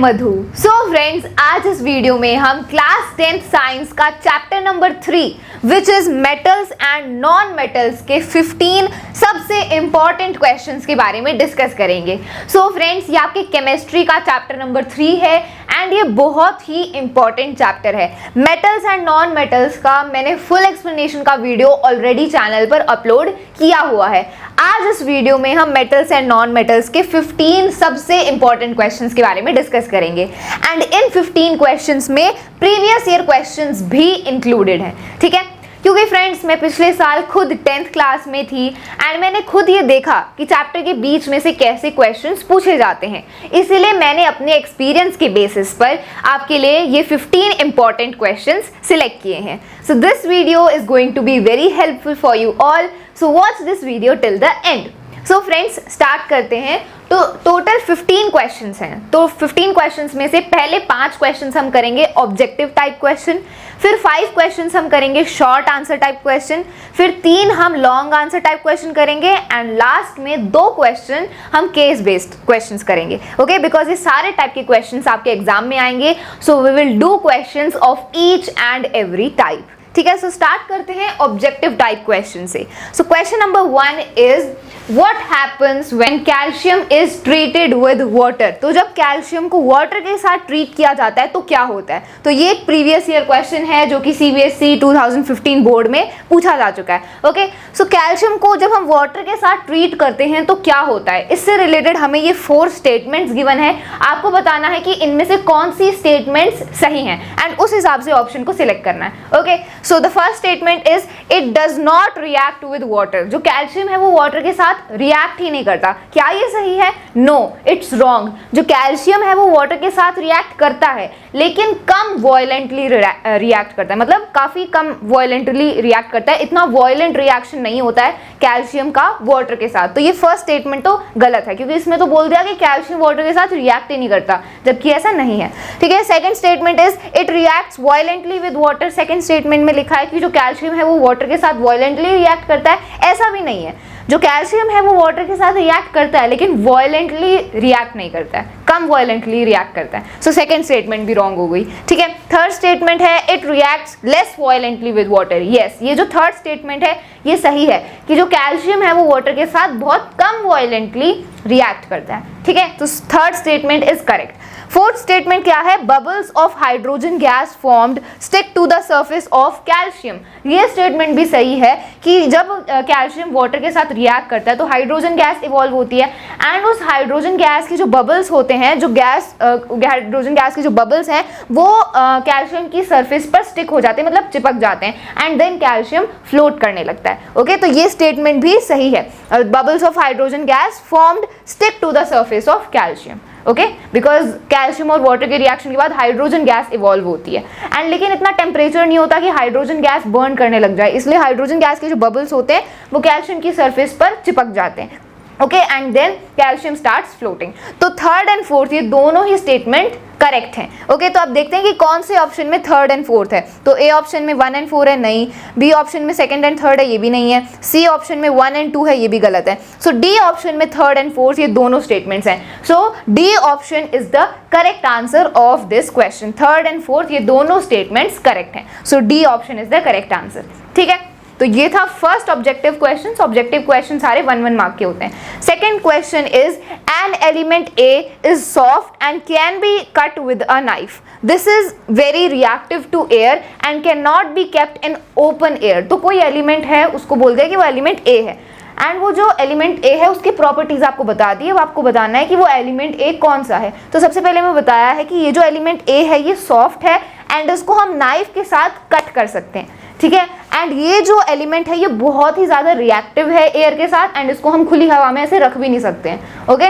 मधु। So friends, आज इस video में हम क्लास 10th साइंस का chapter number 3 which is metals and non metals के 15 सबसे इंपॉर्टेंट क्वेश्चंस के बारे में डिस्कस करेंगे। सो फ्रेंड्स, ये आपके केमिस्ट्री का चैप्टर नंबर 3 है एंड ये बहुत ही इंपॉर्टेंट चैप्टर है। मेटल्स एंड नॉन मेटल्स का मैंने फुल एक्सप्लेनेशन का वीडियो ऑलरेडी चैनल पर अपलोड किया हुआ है। आज इस वीडियो में हम मेटल्स एंड नॉन मेटल्स के 15 सबसे इंपॉर्टेंट क्वेश्चंस के बारे में डिस्कस करेंगे एंड इन 15 क्वेश्चंस में प्रीवियस ईयर क्वेश्चंस भी इंक्लूडेड हैं। ठीक है, क्योंकि फ्रेंड्स मैं पिछले साल खुद 10th क्लास में थी एंड मैंने खुद ये देखा कि चैप्टर के बीच में से कैसे क्वेश्चंस पूछे जाते हैं, इसीलिए मैंने अपने एक्सपीरियंस के बेसिस पर आपके लिए ये 15 इंपॉर्टेंट क्वेश्चंस सिलेक्ट किए हैं। So this video is going to be very helpful for you all, so watch this video till the end. So friends, start करते हैं। तो टोटल 15 क्वेश्चंस हैं। तो 15 क्वेश्चंस में से पहले 5 क्वेश्चंस हम करेंगे ऑब्जेक्टिव टाइप क्वेश्चन, फिर 5 क्वेश्चंस हम करेंगे शॉर्ट आंसर टाइप क्वेश्चन, फिर 3 हम लॉन्ग आंसर टाइप क्वेश्चन करेंगे एंड लास्ट में 2 क्वेश्चन हम केस बेस्ड क्वेश्चंस करेंगे। ओके, बिकॉज ये सारे टाइप के क्वेश्चंस आपके एग्जाम में आएंगे, so we will do questions of each and every type. ठीक है, सो स्टार्ट करते हैं ऑब्जेक्टिव टाइप क्वेश्चन से। So question number 1 is what happens when calcium is treated with water. तो जब कैल्शियम को वाटर के साथ ट्रीट किया जाता है तो क्या होता है। तो ये एक प्रीवियस ईयर क्वेश्चन है जो कि CBSE 2015 बोर्ड में पूछा जा चुका है। ओके, सो कैल्शियम को जब हम वाटर के साथ ट्रीट करते हैं तो क्या होता है, इससे रिलेटेड हमें ये 4 स्टेटमेंट्स गिवन है। आपको बताना है कि इनमें से कौन सी स्टेटमेंट्स सही हैं एंड उस हिसाब से ऑप्शन को सिलेक्ट करना है। Okay, so the first statement is it does not react with water. जो कैल्शियम है वो वाटर के साथ रिएक्ट ही नहीं करता। क्या ये सही है? No, it's wrong. जो कैल्शियम है वो वाटर के साथ रिएक्ट करता है लेकिन कम वॉयलेंटली रिएक्ट करता है, मतलब काफी कम वॉयलेंटली रिएक्ट करता है। इतना वॉयलेंट रिएक्शन नहीं होता है कैल्शियम का वाटर के साथ। तो ये फर्स्ट स्टेटमेंट तो गलत है क्योंकि इसमें तो बोल दिया कि कैल्शियम वाटर के साथ रिएक्ट ही नहीं करता, जबकि ऐसा नहीं है। ठीक है, second statement is it reacts violently with water. Second statement में लिखा है कि जो कैल्शियम है वो वाटर के साथ वॉयलेंटली रिएक्ट करता है, ऐसा भी नहीं है। जो कैल्शियम है वो वाटर के साथ रिएक्ट करता है लेकिन वॉयलेंटली रिएक्ट नहीं करता है, कम वॉयलेंटली रिएक्ट करता है। सो सेकंड स्टेटमेंट भी रॉन्ग हो गई। ठीक है, थर्ड स्टेटमेंट है it reacts less violently with water. Yes, ये जो थर्ड स्टेटमेंट है ये सही है कि जो कैल्शियम है वो वाटर के साथ बहुत कम वॉयलेंटली रिएक्ट करता है। ठीक है, तो third statement is correct. Fourth statement क्या है? Bubbles of hydrogen gas formed stick to the surface of calcium. ये स्टेटमेंट भी सही है कि जब कैल्शियम वाटर के साथ रिएक्ट करता है तो हाइड्रोजन गैस इवॉल्व होती है एंड उस हाइड्रोजन गैस के जो बबल्स होते हैं, जो हाइड्रोजन गैस के जो बबल्स हैं वो कैल्शियम की सरफेस पर स्टिक हो जाते हैं, मतलब चिपक जाते हैं एंड देन कैल्शियम फ्लोट करने लगता है। ओके, तो ये स्टेटमेंट भी सही है। Bubbles of hydrogen gas formed stick to the surface of calcium. Okay, because calcium और वाटर के रिएक्शन के बाद हाइड्रोजन गैस इवॉल्व होती है एंड लेकिन इतना टेम्परेचर नहीं होता कि हाइड्रोजन गैस बर्न करने लग जाए, इसलिए हाइड्रोजन गैस के जो बबल्स होते हैं वो कैल्शियम की सरफेस पर चिपक जाते हैं। Okay, and then calcium starts floating. तो थर्ड एंड फोर्थ ये दोनों ही स्टेटमेंट करेक्ट हैं। ओके, तो आप देखते हैं कि कौन से ऑप्शन में थर्ड एंड फोर्थ है। तो ए ऑप्शन में 1 एंड 4 है, नहीं। बी ऑप्शन में सेकंड एंड थर्ड है, ये भी नहीं है। सी ऑप्शन में 1 एंड 2 है, ये भी गलत है। सो डी ऑप्शन में थर्ड एंड फोर्थ ये दोनों स्टेटमेंट्स हैं। So D option is the correct answer of this question. Third and fourth ये दोनों स्टेटमेंट्स करेक्ट हैं। So D option is the correct answer. ठीक है, तो ये था first objective question. Objective question सारे 1-1 मार्क के होते हैं। Second question is an element A is soft and can be cut with a knife. This is very reactive to air and can not be kept in open air. तो कोई element है, उसको बोल दिया कि वो एलिमेंट ए है and वो जो एलिमेंट ए है उसकी प्रॉपर्टीज आपको बता दी है। वो आपको बताना है कि वो एलिमेंट ए कौन सा है। तो सबसे पहले मैं बताया है कि ये जो एलिमेंट ए है ये सॉफ्ट है एंड इसको हम नाइफ के साथ कट कर सकते हैं। ठीक है, एंड ये जो एलिमेंट है ये बहुत ही ज्यादा रिएक्टिव है एयर के साथ एंड इसको हम खुली हवा में ऐसे रख भी नहीं सकते हैं। Okay,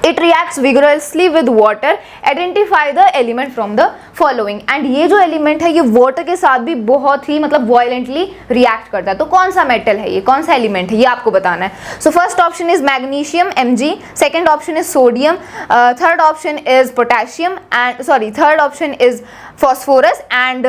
it reacts vigorously with water, identify the element from the following. And ये जो एलिमेंट है ये वाटर के साथ भी बहुत ही मतलब वॉयलेंटली रिएक्ट करता है। तो कौन सा मेटल है ये, कौन सा एलिमेंट है, ये आपको बताना है। So first option is magnesium Mg, second option is sodium, third option is potassium and third option is phosphorus and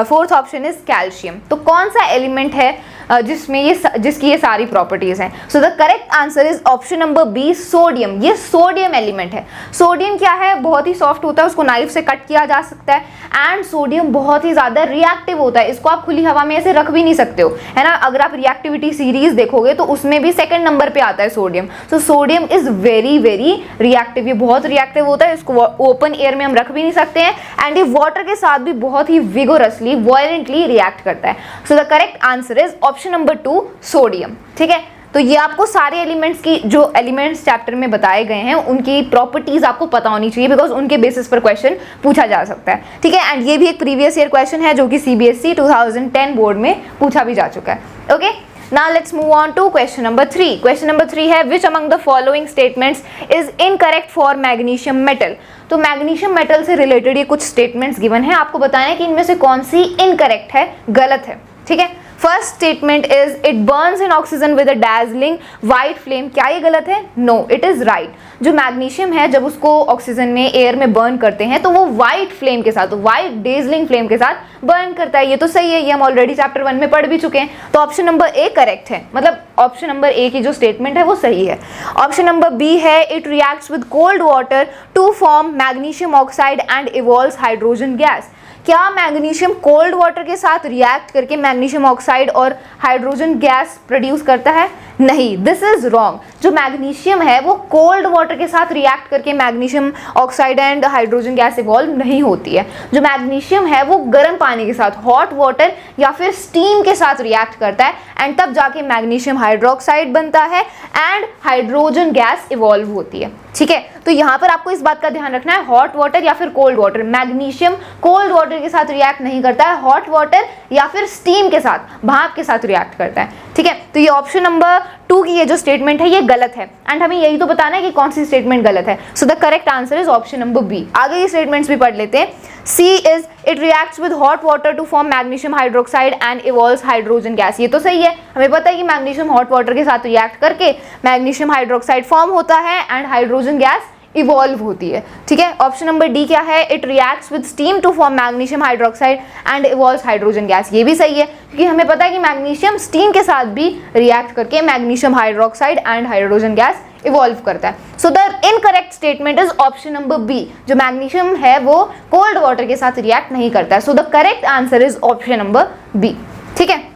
fourth option is calcium. तो कौन सा एलिमेंट है जिसकी ये सारी प्रॉपर्टीज हैं। So the correct answer is option number B, sodium. ये sodium element है। सोडियम क्या है, बहुत ही सॉफ्ट होता है, उसको नाइफ से कट किया जा सकता है, एंड सोडियम बहुत ही ज्यादा रिएक्टिव होता है। इसको आप खुली हवा में ऐसे रख भी नहीं सकते हो, है ना। अगर आप रिएक्टिविटी सीरीज देखोगे तो उसमें भी सेकंड नंबर पे आता है sodium. So sodium is very very reactive, ये बहुत रिएक्टिव होता है, इसको ओपन एयर में हम रख भी नहीं सकते हैं, एंड ये वाटर के साथ भी बहुत ही विगोरसली वायलेंटली रिएक्ट करता है। So the correct answer is option number 2, sodium. ठीक है, तो ये आपको सारे एलिमेंट्स की, जो एलिमेंट्स चैप्टर में बताए गए हैं उनकी प्रॉपर्टीज आपको पता होनी चाहिए, बिकॉज उनके बेसिस पर क्वेश्चन पूछा जा सकता है। ठीक है, एंड ये भी एक प्रीवियस ईयर क्वेश्चन है जो कि CBSE 2010 बोर्ड में पूछा भी जा चुका है। Okay, now let's move on to question number 3. Question number 3 है which among the following statements is incorrect for magnesium metal. तो मैग्नीशियम मेटल से रिलेटेड ये कुछ स्टेटमेंट्स गिवन है, आपको बताना है कि इनमें से कौन सी इनकरेक्ट है, गलत है। ठीक है, first statement is it burns in oxygen with a dazzling white flame. क्या ये गलत है? No, it is right. जो मैग्नीशियम है जब उसको ऑक्सीजन में, एयर में बर्न करते हैं तो वो वाइट फ्लेम के साथ, वाइट डेजलिंग फ्लेम के साथ बर्न करता है। ये तो सही है, ये हम ऑलरेडी चैप्टर 1 में पढ़ भी चुके हैं। तो ऑप्शन नंबर ए करेक्ट है, मतलब ऑप्शन नंबर ए की जो स्टेटमेंट है वो सही है। ऑप्शन नंबर बी है it reacts with cold water to form magnesium oxide and evolves hydrogen gas. क्या मैग्नीशियम कोल्ड वाटर के साथ रिएक्ट करके मैग्नीशियम ऑक्साइड और हाइड्रोजन गैस प्रोड्यूस करता है? नहीं, दिस इज रॉन्ग। जो मैग्नीशियम है वो कोल्ड वाटर के साथ रिएक्ट करके magnesium oxide and hydrogen gas evolve नहीं होती है। जो मैग्नीशियम है वो गर्म पानी के साथ, हॉट वाटर या फिर स्टीम के साथ रिएक्ट करता है, एंड तब जाके मैग्नीशियम हाइड्रोक्साइड बनता है एंड हाइड्रोजन गैस इवॉल्व होती है। ठीक है, तो यहाँ पर आपको इस बात का ध्यान रखना है, हॉट वाटर या फिर cold water. Magnesium cold water के साथ रिएक्ट नहीं करता है, हॉट वाटर या फिर स्टीम के साथ, भाप के साथ रिएक्ट करता है। ठीक है, तो ये ऑप्शन नंबर 2 की ये जो स्टेटमेंट है ये गलत है, एंड हमें यही तो बताना है कि कौन सी स्टेटमेंट गलत है। So the correct answer is option number B. आगे ये स्टेटमेंट्स भी पढ़ लेते हैं। C is it reacts with hot water to form magnesium hydroxide and evolves hydrogen gas. ये तो सही है, हमें पता है कि मैग्नीशियम हॉट वाटर के साथ रिएक्ट करके मैग्नीशियम हाइड्रोक्साइड फॉर्म होता है एंड हाइड्रोजन गैस इवॉल्व होती है। ठीक है, ऑप्शन नंबर डी क्या है? It reacts with steam to form magnesium hydroxide and evolves hydrogen gas. ये भी सही है, क्योंकि हमें पता है कि मैग्नीशियम स्टीम के साथ भी रिएक्ट करके magnesium hydroxide and hydrogen gas evolve करता है। So the incorrect statement is option number B. जो मैग्नीशियम है वो कोल्ड वाटर के साथ रिएक्ट नहीं करता है। So the correct answer is option number B. ठीक है,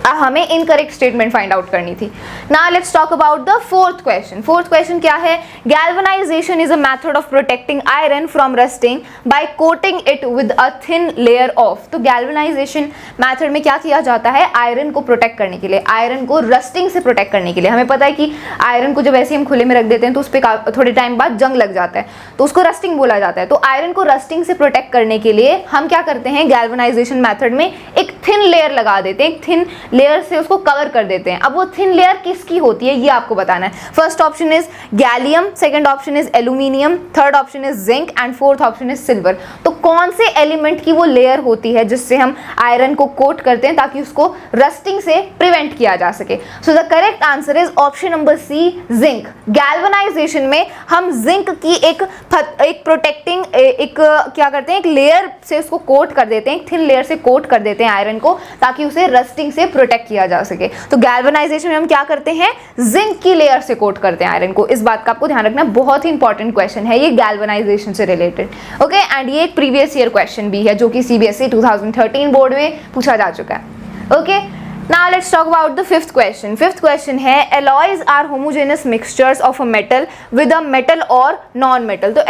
हमें इनकरेक्ट स्टेटमेंट फाइंड आउट करनी थी। Now let's talk about the fourth question. Fourth question क्या है? Galvanization is a method of protecting iron from rusting by coating it with a thin layer of. तो galvanization method में क्या किया जाता है? आयरन को प्रोटेक्ट करने के लिए, आयरन को रस्टिंग से प्रोटेक्ट करने के लिए। हमें पता है कि आयरन को जब ऐसे हम खुले में रख देते हैं तो उस पर थोड़े टाइम बाद जंग लग जाता है, तो उसको रस्टिंग बोला जाता है। तो आयरन को रस्टिंग से प्रोटेक्ट करने के लिए हम क्या करते हैं? गैल्वेनाइजेशन मेथड में एक थिन लेयर लगा देते हैं, एक थिन लेयर से उसको कवर कर देते हैं। अब वो थिन लेयर किसकी होती है ये आपको बताना है। First option is gallium, second option is aluminium, third option is zinc and fourth option is silver. तो कौन से एलिमेंट की वो लेयर होती है जिससे हम आयरन को कोट करते हैं ताकि उसको रस्टिंग से प्रिवेंट किया जा सके? So the correct answer is option number C, zinc. Galvanization में हम जिंक की एक प्रोटेक्टिंग क्या करते हैं, एक लेयर से उसको कोट कर देते हैं, एक थिन लेयर से कोट कर देते हैं आयरन को, ताकि उसे रस्टिंग से प्रोटेक्ट किया जा सके। तो गैल्वेनाइजेशन में हम क्या करते हैं? जिंक की लेयर से कोट करते हैं आयरन को। इस बात का आपको ध्यान रखना, बहुत ही इंपॉर्टेंट क्वेश्चन है ये गैल्वेनाइजेशन से रिलेटेड। ओके, एंड ये एक प्रीवियस ईयर क्वेश्चन भी है जो कि CBSE 2013 बोर्ड में पूछा जा चुका है। Okay, now let's talk about the fifth question. Fifth question है alloys are homogeneous mixtures of a metal with a metal or non-metal. तो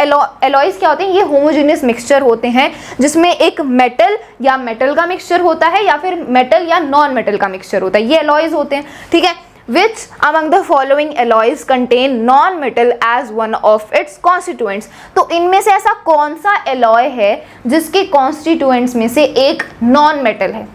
alloys क्या होते हैं? ये homogeneous mixture होते हैं जिसमें एक metal या metal का mixture होता है या फिर metal या non-metal का mixture होता है, ये alloys होते हैं। ठीक है, which among the following alloys contain non-metal as one of its constituents. तो इनमें से ऐसा कौन सा alloy है जिसके constituents में से एक non-metal है,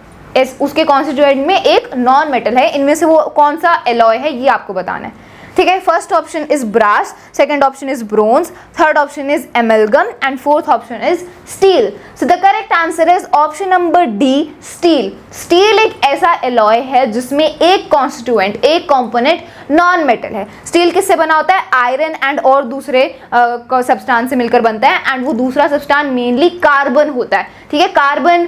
उसके कॉन्स्टिट्यूएंट में एक नॉन मेटल है? इनमें से वो कौन सा एलॉय है ये आपको बताना है। ठीक है, first option is brass, second option is bronze, third option is amalgam and fourth option is steel. So the correct answer is option number D, steel. Steel एक ऐसा एलॉय है जिसमें एक कॉन्स्टिट्यूएंट, एक कंपोनेंट नॉन मेटल है। Steel किससे बना होता है? आयरन एंड और दूसरे सब्सटेंस से मिलकर बनता है, एंड वो दूसरा सब्सटेंस मेनली कार्बन होता है। ठीक है, कार्बन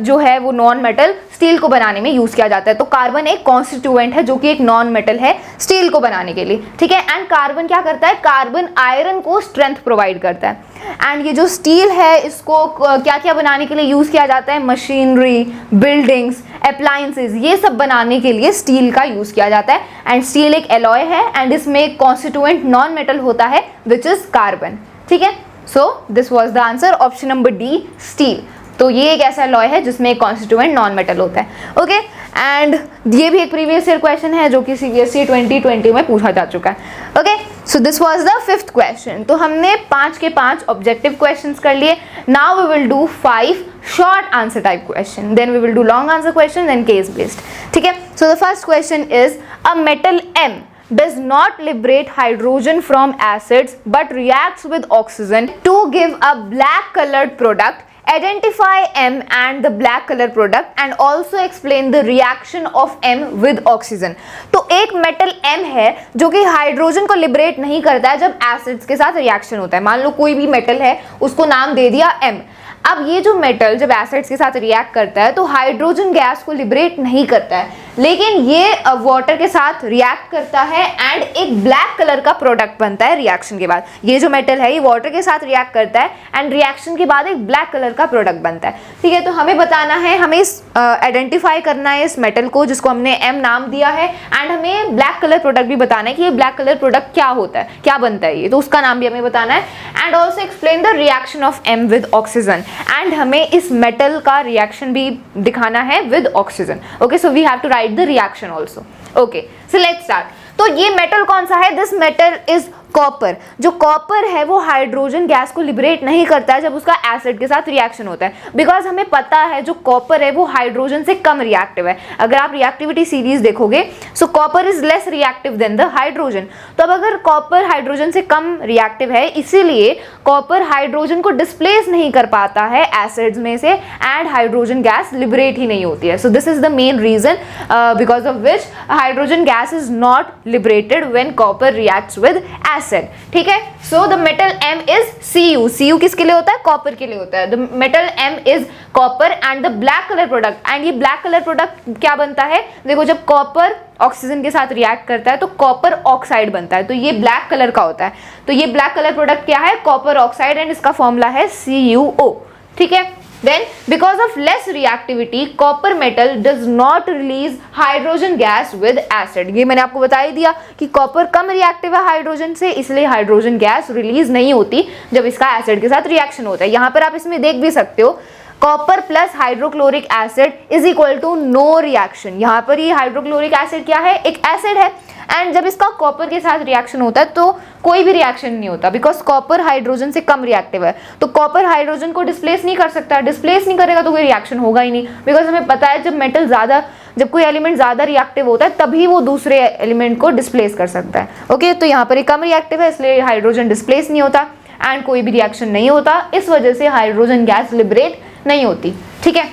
जो है वो नॉन मेटल स्टील को बनाने में यूज किया जाता है। तो कार्बन एक कॉन्स्टिट्यूएंट है जो कि एक नॉन मेटल है स्टील को बनाने के लिए। ठीक है, एंड कार्बन क्या करता है? कार्बन आयरन को स्ट्रेंथ प्रोवाइड करता है। एंड ये जो स्टील है इसको क्या क्या बनाने के लिए यूज किया जाता है? मशीनरी, बिल्डिंग्स, अप्लायंसेस, ये सब बनाने के लिए स्टील का यूज किया जाता है। एंड स्टील एक एलॉय है एंड इसमें एक कॉन्स्टिट्यूएंट नॉन मेटल होता है विच इज कार्बन। ठीक है, so this was the answer, option number D, steel. तो ये एक ऐसा एलॉय है जिसमें एक कॉन्स्टिट्यूएंट नॉन मेटल होता है। ओके, एंड ये भी एक प्रीवियस ईयर क्वेश्चन है जो कि CBSE 2020 में पूछा जा चुका है। Okay, so this was the fifth question. तो हमने 5 के 5 ऑब्जेक्टिव क्वेश्चंस कर लिए। Now we will do 5 short answer type question, then we will do long answer question, then case based. ठीक है, so the first question is a metal M does not liberate hydrogen from acids but reacts with oxygen to give a black colored product. Identify M and the black color product and also explain the reaction of M with oxygen. तो एक metal M है जो कि hydrogen को liberate नहीं करता है जब एसिड्स के साथ रिएक्शन होता है। मान लो कोई भी मेटल है, उसको नाम दे दिया M। अब ये जो मेटल जब एसिड्स के साथ रिएक्ट करता है तो हाइड्रोजन गैस को लिबरेट नहीं करता है, लेकिन ये वाटर के साथ रिएक्ट करता है एंड एक ब्लैक कलर का प्रोडक्ट बनता है रिएक्शन के बाद। ये जो मेटल है ये वाटर के साथ रिएक्ट करता है एंड रिएक्शन के बाद एक ब्लैक कलर का प्रोडक्ट बनता है। ठीक है, तो हमें बताना है, हमें आइडेंटिफाई करना है इस मेटल को जिसको हमने M नाम दिया है, एंड हमें ब्लैक कलर प्रोडक्ट भी बताना है कि ये ब्लैक कलर प्रोडक्ट क्या होता है, क्या बनता है ये, तो उसका नाम भी हमें बताना है। And also explain the reaction of M with oxygen, and हमें इस मेटल का रिएक्शन भी दिखाना है with oxygen. Okay, so we have to write the reaction also. Okay, so let's start. तो ये मेटल कौन सा है? This metal is copper. जो कॉपर है वो हाइड्रोजन गैस को लिबरेट नहीं करता है जब उसका एसिड के साथ रिएक्शन होता है, बिकॉज हमें पता है जो कॉपर है वो हाइड्रोजन से कम रिएक्टिव है। अगर आप रिएक्टिविटी सीरीज देखोगे, सो copper is less reactive than the hydrogen. तो अब अगर कॉपर हाइड्रोजन से कम रिएक्टिव है, इसीलिए कॉपर हाइड्रोजन को डिस्प्लेस नहीं कर पाता है एसिड्स में से एंड हाइड्रोजन गैस लिबरेट ही नहीं होती है। So this is the main reason because of which hydrogen gas is not liberated when copper reacts with acid. ठीक है, so the metal M is Cu। Cu किसके लिए होता है? कॉपर के लिए होता है। The metal M is copper and the black colour product, and ये ब्लैक कलर प्रोडक्ट क्या बनता है? देखो, जब कॉपर ऑक्सीजन के साथ रिएक्ट करता है तो कॉपर ऑक्साइड बनता है, तो ये ब्लैक कलर का होता है। तो ये ब्लैक कलर प्रोडक्ट क्या है? कॉपर ऑक्साइड, एंड इसका फॉर्मूला है CuO। ठीक है, then because of less reactivity copper metal does not release hydrogen gas with acid। ये मैंने आपको बता ही दिया कि कॉपर कम रिएक्टिव है हाइड्रोजन से, इसलिए हाइड्रोजन गैस रिलीज नहीं होती जब इसका एसिड के साथ रिएक्शन होता है। यहाँ पर आप इसमें देख भी सकते हो, copper plus hydrochloric acid is equal to no reaction. यहाँ पर ये हाइड्रोक्लोरिक एसिड क्या है? एक एसिड है, एंड जब इसका कॉपर के साथ रिएक्शन होता है तो कोई भी रिएक्शन नहीं होता, बिकॉज कॉपर हाइड्रोजन से कम रिएक्टिव है। तो कॉपर हाइड्रोजन को डिस्प्लेस नहीं कर सकता, डिस्प्लेस नहीं करेगा तो कोई रिएक्शन होगा ही नहीं, बिकॉज हमें पता है जब कोई एलिमेंट ज्यादा रिएक्टिव होता है तभी वो दूसरे एलिमेंट को डिस्प्लेस कर सकता है। ओके, तो यहाँ पर ये कम रिएक्टिव है इसलिए हाइड्रोजन डिस्प्लेस नहीं होता एंड कोई भी रिएक्शन नहीं होता, इस वजह से हाइड्रोजन गैस लिबरेट नहीं होती। ठीक है,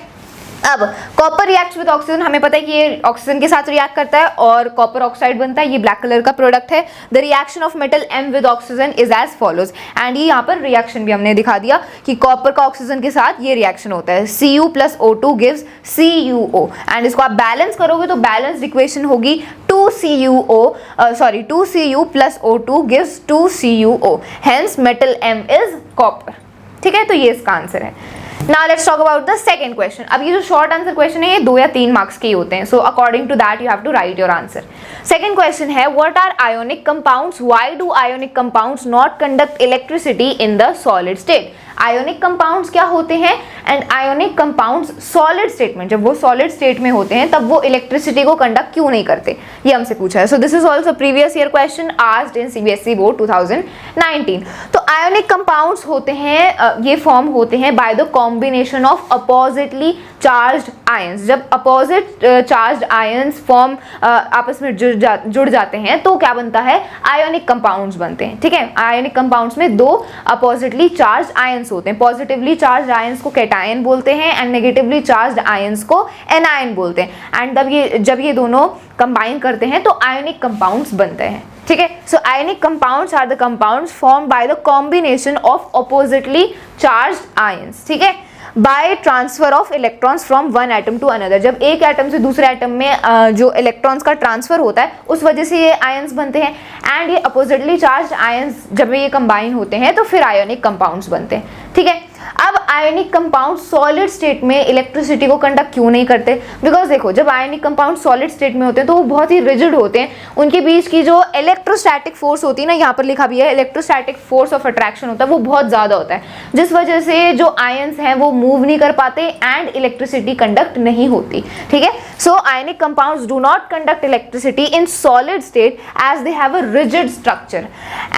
अब कॉपर रिएक्ट्स विद ऑक्सीजन, हमें पता है कि ये ऑक्सीजन के साथ रिएक्ट करता है और कॉपर ऑक्साइड बनता है, ये ब्लैक कलर का प्रोडक्ट है। The reaction of metal M with oxygen is as follows, and ये यहाँ पर रिएक्शन भी हमने दिखा दिया कि कॉपर का ऑक्सीजन के साथ ये रिएक्शन होता है, Cu plus O2 gives CuO, and इसको आप बैलेंस करोगे तो बैलेंस इक्वेशन होगी 2Cu plus O2 gives 2CuO, hence metal M is copper. ठीक है, तो ये इसका आंसर है। Now let's talk about the second question. अब ये जो short answer question है ये 2 या 3 मार्क्स के ही होते हैं, so according to that you have to write your answer. Second question है, what are ionic compounds? Why do ionic compounds not conduct electricity in the solid state? Ionic compounds क्या होते हैं, and ionic compounds solid state में, जब वो solid state में होते हैं तब वो इलेक्ट्रिसिटी को कंडक्ट क्यों नहीं करते, ये हमसे पूछा है। So this is also previous year question asked in CBSE board 2019। तो आयोनिक कंपाउंड्स होते हैं, ये फॉर्म होते हैं bye the combination of oppositely charged ions. जब अपोजिट चार्ज्ड आयंस फॉर्म आपस में जुड़ जाते हैं तो क्या बनता है, आयोनिक कंपाउंड्स बनते हैं। ठीक है, आयोनिक कंपाउंड्स में दो अपोजिटली चार्ज्ड आयंस होते हैं। पॉजिटिवली चार्ज्ड आयंस को कैटायन बोलते हैं एंड नेगेटिवली चार्ज्ड आयंस को एनायन बोलते हैं। एंड जब ये दोनों कंबाइन करते हैं तो आयोनिक कंपाउंड्स बनते हैं। ठीक है, so ionic compounds are the compounds formed by the combination of oppositely charged ions. ठीक है, by transfer of electrons from one atom to another. जब एक एटम से दूसरे एटम में जो इलेक्ट्रॉन्स का ट्रांसफर होता है उस वजह से ये आयंस बनते हैं। एंड ये अपोजिटली चार्ज्ड आयंस जब ये कंबाइन होते हैं तो फिर आयोनिक कंपाउंड्स बनते हैं। ठीक है, अब आयोनिक कंपाउंड सॉलिड स्टेट में इलेक्ट्रिसिटी को कंडक्ट क्यों नहीं करते, बिकॉज देखो जब आयोनिक कंपाउंड सॉलिड स्टेट में होते हैं तो वो बहुत ही रिजिड होते हैं। उनके बीच की जो इलेक्ट्रोस्टैटिक फोर्स होती है ना, यहाँ पर लिखा भी है इलेक्ट्रोस्टैटिक फोर्स ऑफ अट्रैक्शन होता है, वो बहुत ज़्यादा होता है, जिस वजह से जो आयंस हैं वो मूव नहीं कर पाते एंड इलेक्ट्रिसिटी कंडक्ट नहीं होती। ठीक है, so ionic compounds do not conduct electricity in solid state as they have a rigid structure,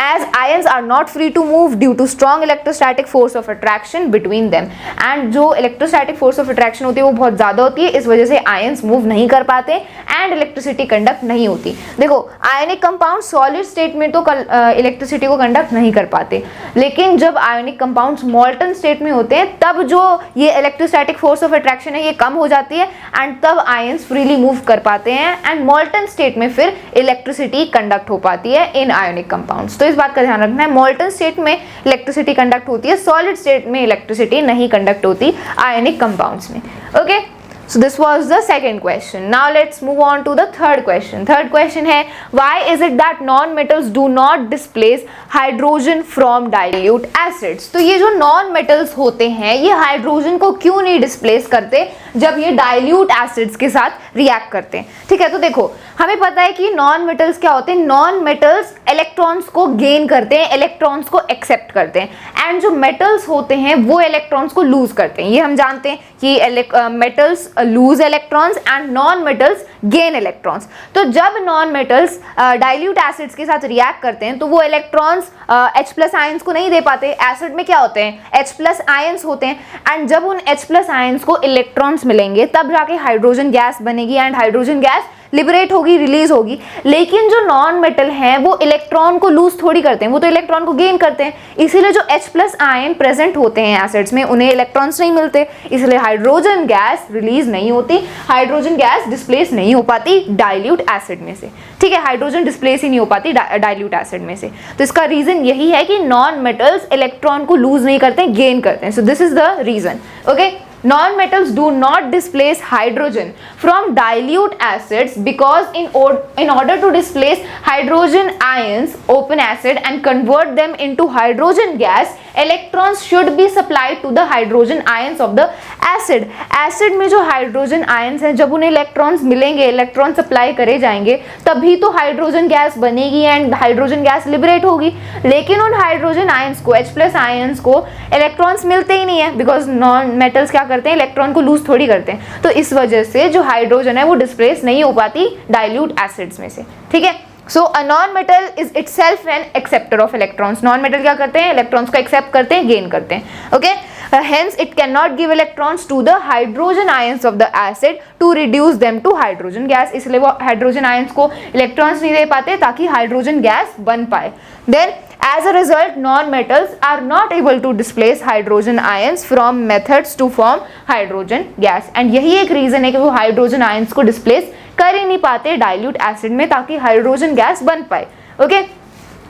as ions are not free to move due to strong electrostatic force of attraction between them. And जो electrostatic force of attraction होती है वो बहुत ज्यादा होती है, इस वजह से आयंस मूव नहीं कर पाते एंड इलेक्ट्रिसिटी कंडक्ट नहीं होती। देखो आयोनिक कंपाउंड सॉलिड स्टेट में तो इलेक्ट्रिसिटी को कंडक्ट नहीं कर पाते, लेकिन जब आयोनिक कंपाउंड्स मॉल्टन स्टेट में होते हैं तब जो ये इलेक्ट्रोस्टैटिक फोर्स ऑफ अट्रैक्शन है ये कम हो जाती है एंड तब आयंस फ्रीली मूव कर पाते हैं एंड मॉल्टन स्टेट में फिर इलेक्ट्रिसिटी कंडक्ट हो पाती है इन आयोनिक कंपाउंड्स। तो इस बात का ध्यान रखना है, मॉल्टन स्टेट में इलेक्ट्रिसिटी कंडक्ट होती है, सॉलिड स्टेट में इलेक्ट्रिसिटी नहीं कंडक्ट होती आयोनिक कंपाउंड्स में। Okay, so this was the second question. Now let's move on to the third question. Third question है, why is it that non-metals do not displace hydrogen from dilute acids? तो ये जो non-metals होते हैं ये hydrogen को क्यों नहीं डिस्प्लेस करते जब ये डाइल्यूट एसिड्स के साथ रिएक्ट करते हैं। ठीक है, तो देखो हमें पता है कि नॉन मेटल्स क्या होते हैं, नॉन मेटल्स इलेक्ट्रॉन्स को गेन करते हैं, इलेक्ट्रॉन्स को एक्सेप्ट करते हैं, एंड जो मेटल्स होते हैं वो इलेक्ट्रॉन्स को लूज करते हैं। ये हम जानते हैं कि metals loose electrons and non metals gain electrons. तो जब नॉन मेटल्स डाइल्यूट एसिड्स के साथ रिएक्ट करते हैं तो वो इलेक्ट्रॉन्स H+ आयंस को नहीं दे पाते। एसिड में क्या होते हैं, H+ आयंस होते हैं, एंड जब उन H+ आयंस को इलेक्ट्रॉन्स मिलेंगे तब जाके हाइड्रोजन गैस बनेगी एंड हाइड्रोजन गैस लिबरेट होगी, रिलीज होगी। लेकिन जो नॉन मेटल हैं वो इलेक्ट्रॉन को लूज थोड़ी करते हैं, वो तो इलेक्ट्रॉन को गेन करते हैं। इसीलिए जो H+ आयन प्रेजेंट होते हैं एसिड्स में उन्हें इलेक्ट्रॉन्स नहीं मिलते, इसलिए हाइड्रोजन गैस रिलीज नहीं होती, हाइड्रोजन गैस डिस्प्लेस नहीं हो पाती डाइल्यूट एसिड में से। ठीक है, हाइड्रोजन डिस्प्लेस ही नहीं हो पाती डाइल्यूट एसिड में से। तो इसका रीजन यही है कि नॉन मेटल्स इलेक्ट्रॉन को लूज नहीं करते, गेन करते हैं। So this is the reason. Okay, non-metals do not displace hydrogen from dilute acids because in order to displace hydrogen ions open acid and convert them into hydrogen gas, electrons should be supplied to the hydrogen ions of the acid. acid में जो hydrogen ions हैं जब उन्हें electrons मिलेंगे, electron supply करे जाएंगे तभी तो hydrogen gas बनेगी and hydrogen gas liberate होगी। लेकिन उन hydrogen ions को, H+ ions को electrons मिलते ही नहीं है because non-metals क्या करते हैं, इलेक्ट्रॉन को लूज थोड़ी करते हैं। तो इस वजह से जो हाइड्रोजन है वो डिस्प्लेस नहीं हो पाती डाइल्यूट एसिड्स में से। ठीक है, so a non metal is itself an acceptor of electrons. Non metal क्या करते हैं, इलेक्ट्रॉन्स को एक्सेप्ट करते हैं, गेन करते हैं। Okay, hence it cannot give electrons to the hydrogen ions of the acid to reduce them to hydrogen gas। इसलिए वो हाइड्रोजन आयंस को इलेक्ट्रॉन्स नहीं दे पाते ताकि हाइड्रोजन गैस बन पाए। Then as a result non-metals are not able to displace hydrogen ions from methods to form hydrogen gas। and यही एक रीजन है कि वो हाइड्रोजन आयंस को डिस्प्लेस कर ही नहीं पाते डाइल्यूट एसिड में ताकि हाइड्रोजन गैस बन पाए। Okay,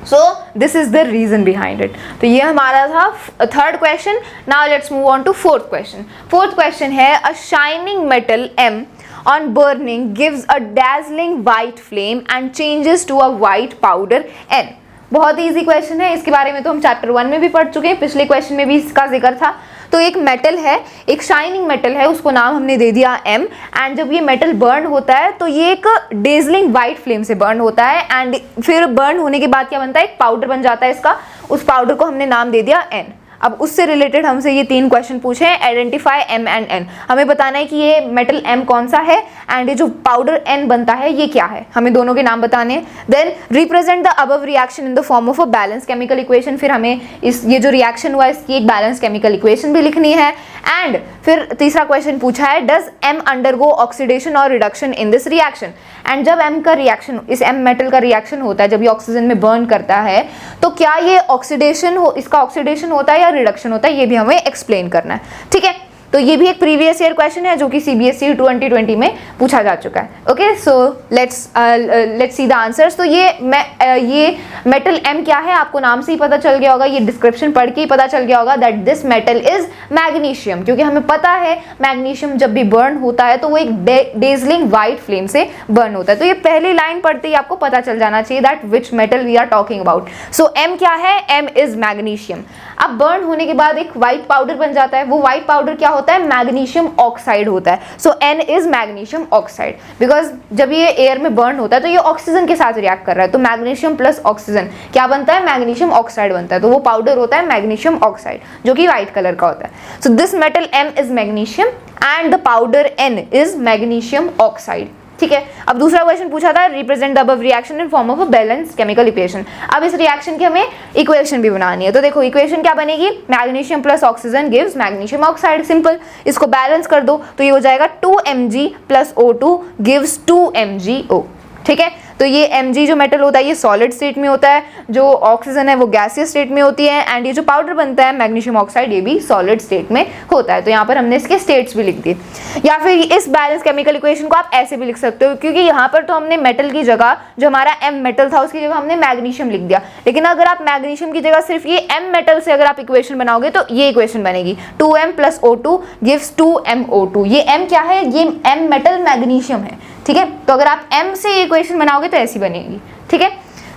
so this is the reason behind it। तो ये हमारा था third question. now let's move on to fourth question। fourth question है, a shining metal M on burning gives a dazzling white flame and changes to a white powder N। बहुत easy question है, इसके बारे में तो हम chapter 1 में भी पढ़ चुके हैं, पिछले क्वेश्चन में भी इसका जिक्र था। तो एक मेटल है, एक शाइनिंग मेटल है, उसको नाम हमने दे दिया M, एंड जब ये मेटल बर्न होता है तो ये एक डेजलिंग वाइट फ्लेम से बर्न होता है एंड फिर बर्न होने के बाद क्या बनता है, एक पाउडर बन जाता है इसका, उस पाउडर को हमने नाम दे दिया N। अब उससे रिलेटेड हमसे ये 3 क्वेश्चन पूछे हैं। आइडेंटिफाई M एंड N, हमें बताना है कि ये मेटल M कौन सा है एंड ये जो पाउडर N बनता है ये क्या है, हमें दोनों के नाम बताने हैं। Then represent the above reaction in the form of a balance chemical equation, फिर हमें ये जो रिएक्शन हुआ इसकी एक बैलेंस केमिकल इक्वेशन भी लिखनी है। एंड फिर तीसरा क्वेश्चन पूछा है डज M अंडरगो ऑक्सीडेशन और reduction in this reaction, and जब M का रिएक्शन, इस M मेटल का रिएक्शन होता है, जब ये ऑक्सीजन में बर्न करता है तो क्या ये ऑक्सीडेशन हो, इसका ऑक्सीडेशन होता है या रिडक्शन होता है, ये भी हमें एक्सप्लेन करना है। ठीक है, तो ये भी एक प्रीवियस ईयर क्वेश्चन है जो कि CBSE 2020 में पूछा जा चुका है। Okay, so let's see the answers. तो ये मेटल M क्या है आपको नाम से ही पता चल गया होगा, ये डिस्क्रिप्शन पढ़ के ही पता चल गया होगा that this metal is magnesium, क्योंकि हमें पता है मैग्नीशियम जब भी बर्न होता है तो वो एक डेजलिंग वाइट फ्लेम से बर्न होता है। तो ये पहली लाइन पढ़ते ही आपको पता चल जाना चाहिए that which metal we are talking about. सो M क्या है, M इज मैग्नीशियम। अब बर्न होने के बाद एक व्हाइट पाउडर बन जाता है, वो व्हाइट पाउडर क्या होता है, मैग्नीशियम ऑक्साइड होता है। सो N is magnesium oxide, because जब ये एयर में बर्न होता है तो ये ऑक्सीजन के साथ रिएक्ट कर रहा है, तो मैग्नीशियम प्लस ऑक्सीजन क्या बनता है, मैग्नीशियम ऑक्साइड बनता है। तो वो पाउडर होता है मैग्नीशियम ऑक्साइड जो कि व्हाइट कलर का होता है। So this metal M is magnesium and the powder N is magnesium oxide. ठीक है, अब दूसरा क्वेश्चन पूछा था represent the above reaction in form of a balance chemical equation. अब इस रिएक्शन की हमें इक्वेशन भी बनानी है। तो देखो इक्वेशन क्या बनेगी, magnesium plus oxygen gives magnesium oxide. Simple, इसको बैलेंस कर दो तो ये हो जाएगा 2Mg plus O2 gives 2MgO। ठीक है, तो ये Mg जो मेटल होता है ये सॉलिड स्टेट में होता है, जो ऑक्सीजन है वो गैसियस स्टेट में होती है, एंड ये जो पाउडर बनता है मैग्नीशियम ऑक्साइड ये भी सॉलिड स्टेट में होता है। तो यहाँ पर हमने इसके स्टेट्स भी लिख दिए। या फिर इस बैलेंस केमिकल इक्वेशन को आप ऐसे भी लिख सकते हो, क्योंकि यहाँ पर तो हमने मेटल की जगह जो हमारा M मेटल था उसकी जगह हमने मैग्नीशियम लिख दिया, लेकिन अगर आप मैग्नीशियम की जगह सिर्फ ये M मेटल से अगर आप इक्वेशन बनाओगे तो ये इक्वेशन बनेगी 2M plus O2 gives 2MO2। ये M क्या है, ये M मेटल मैग्नीशियम है। ठीक है, तो अगर आप M से ये इक्वेशन बनाओगे तो ऐसी बनेगी। ठीक है,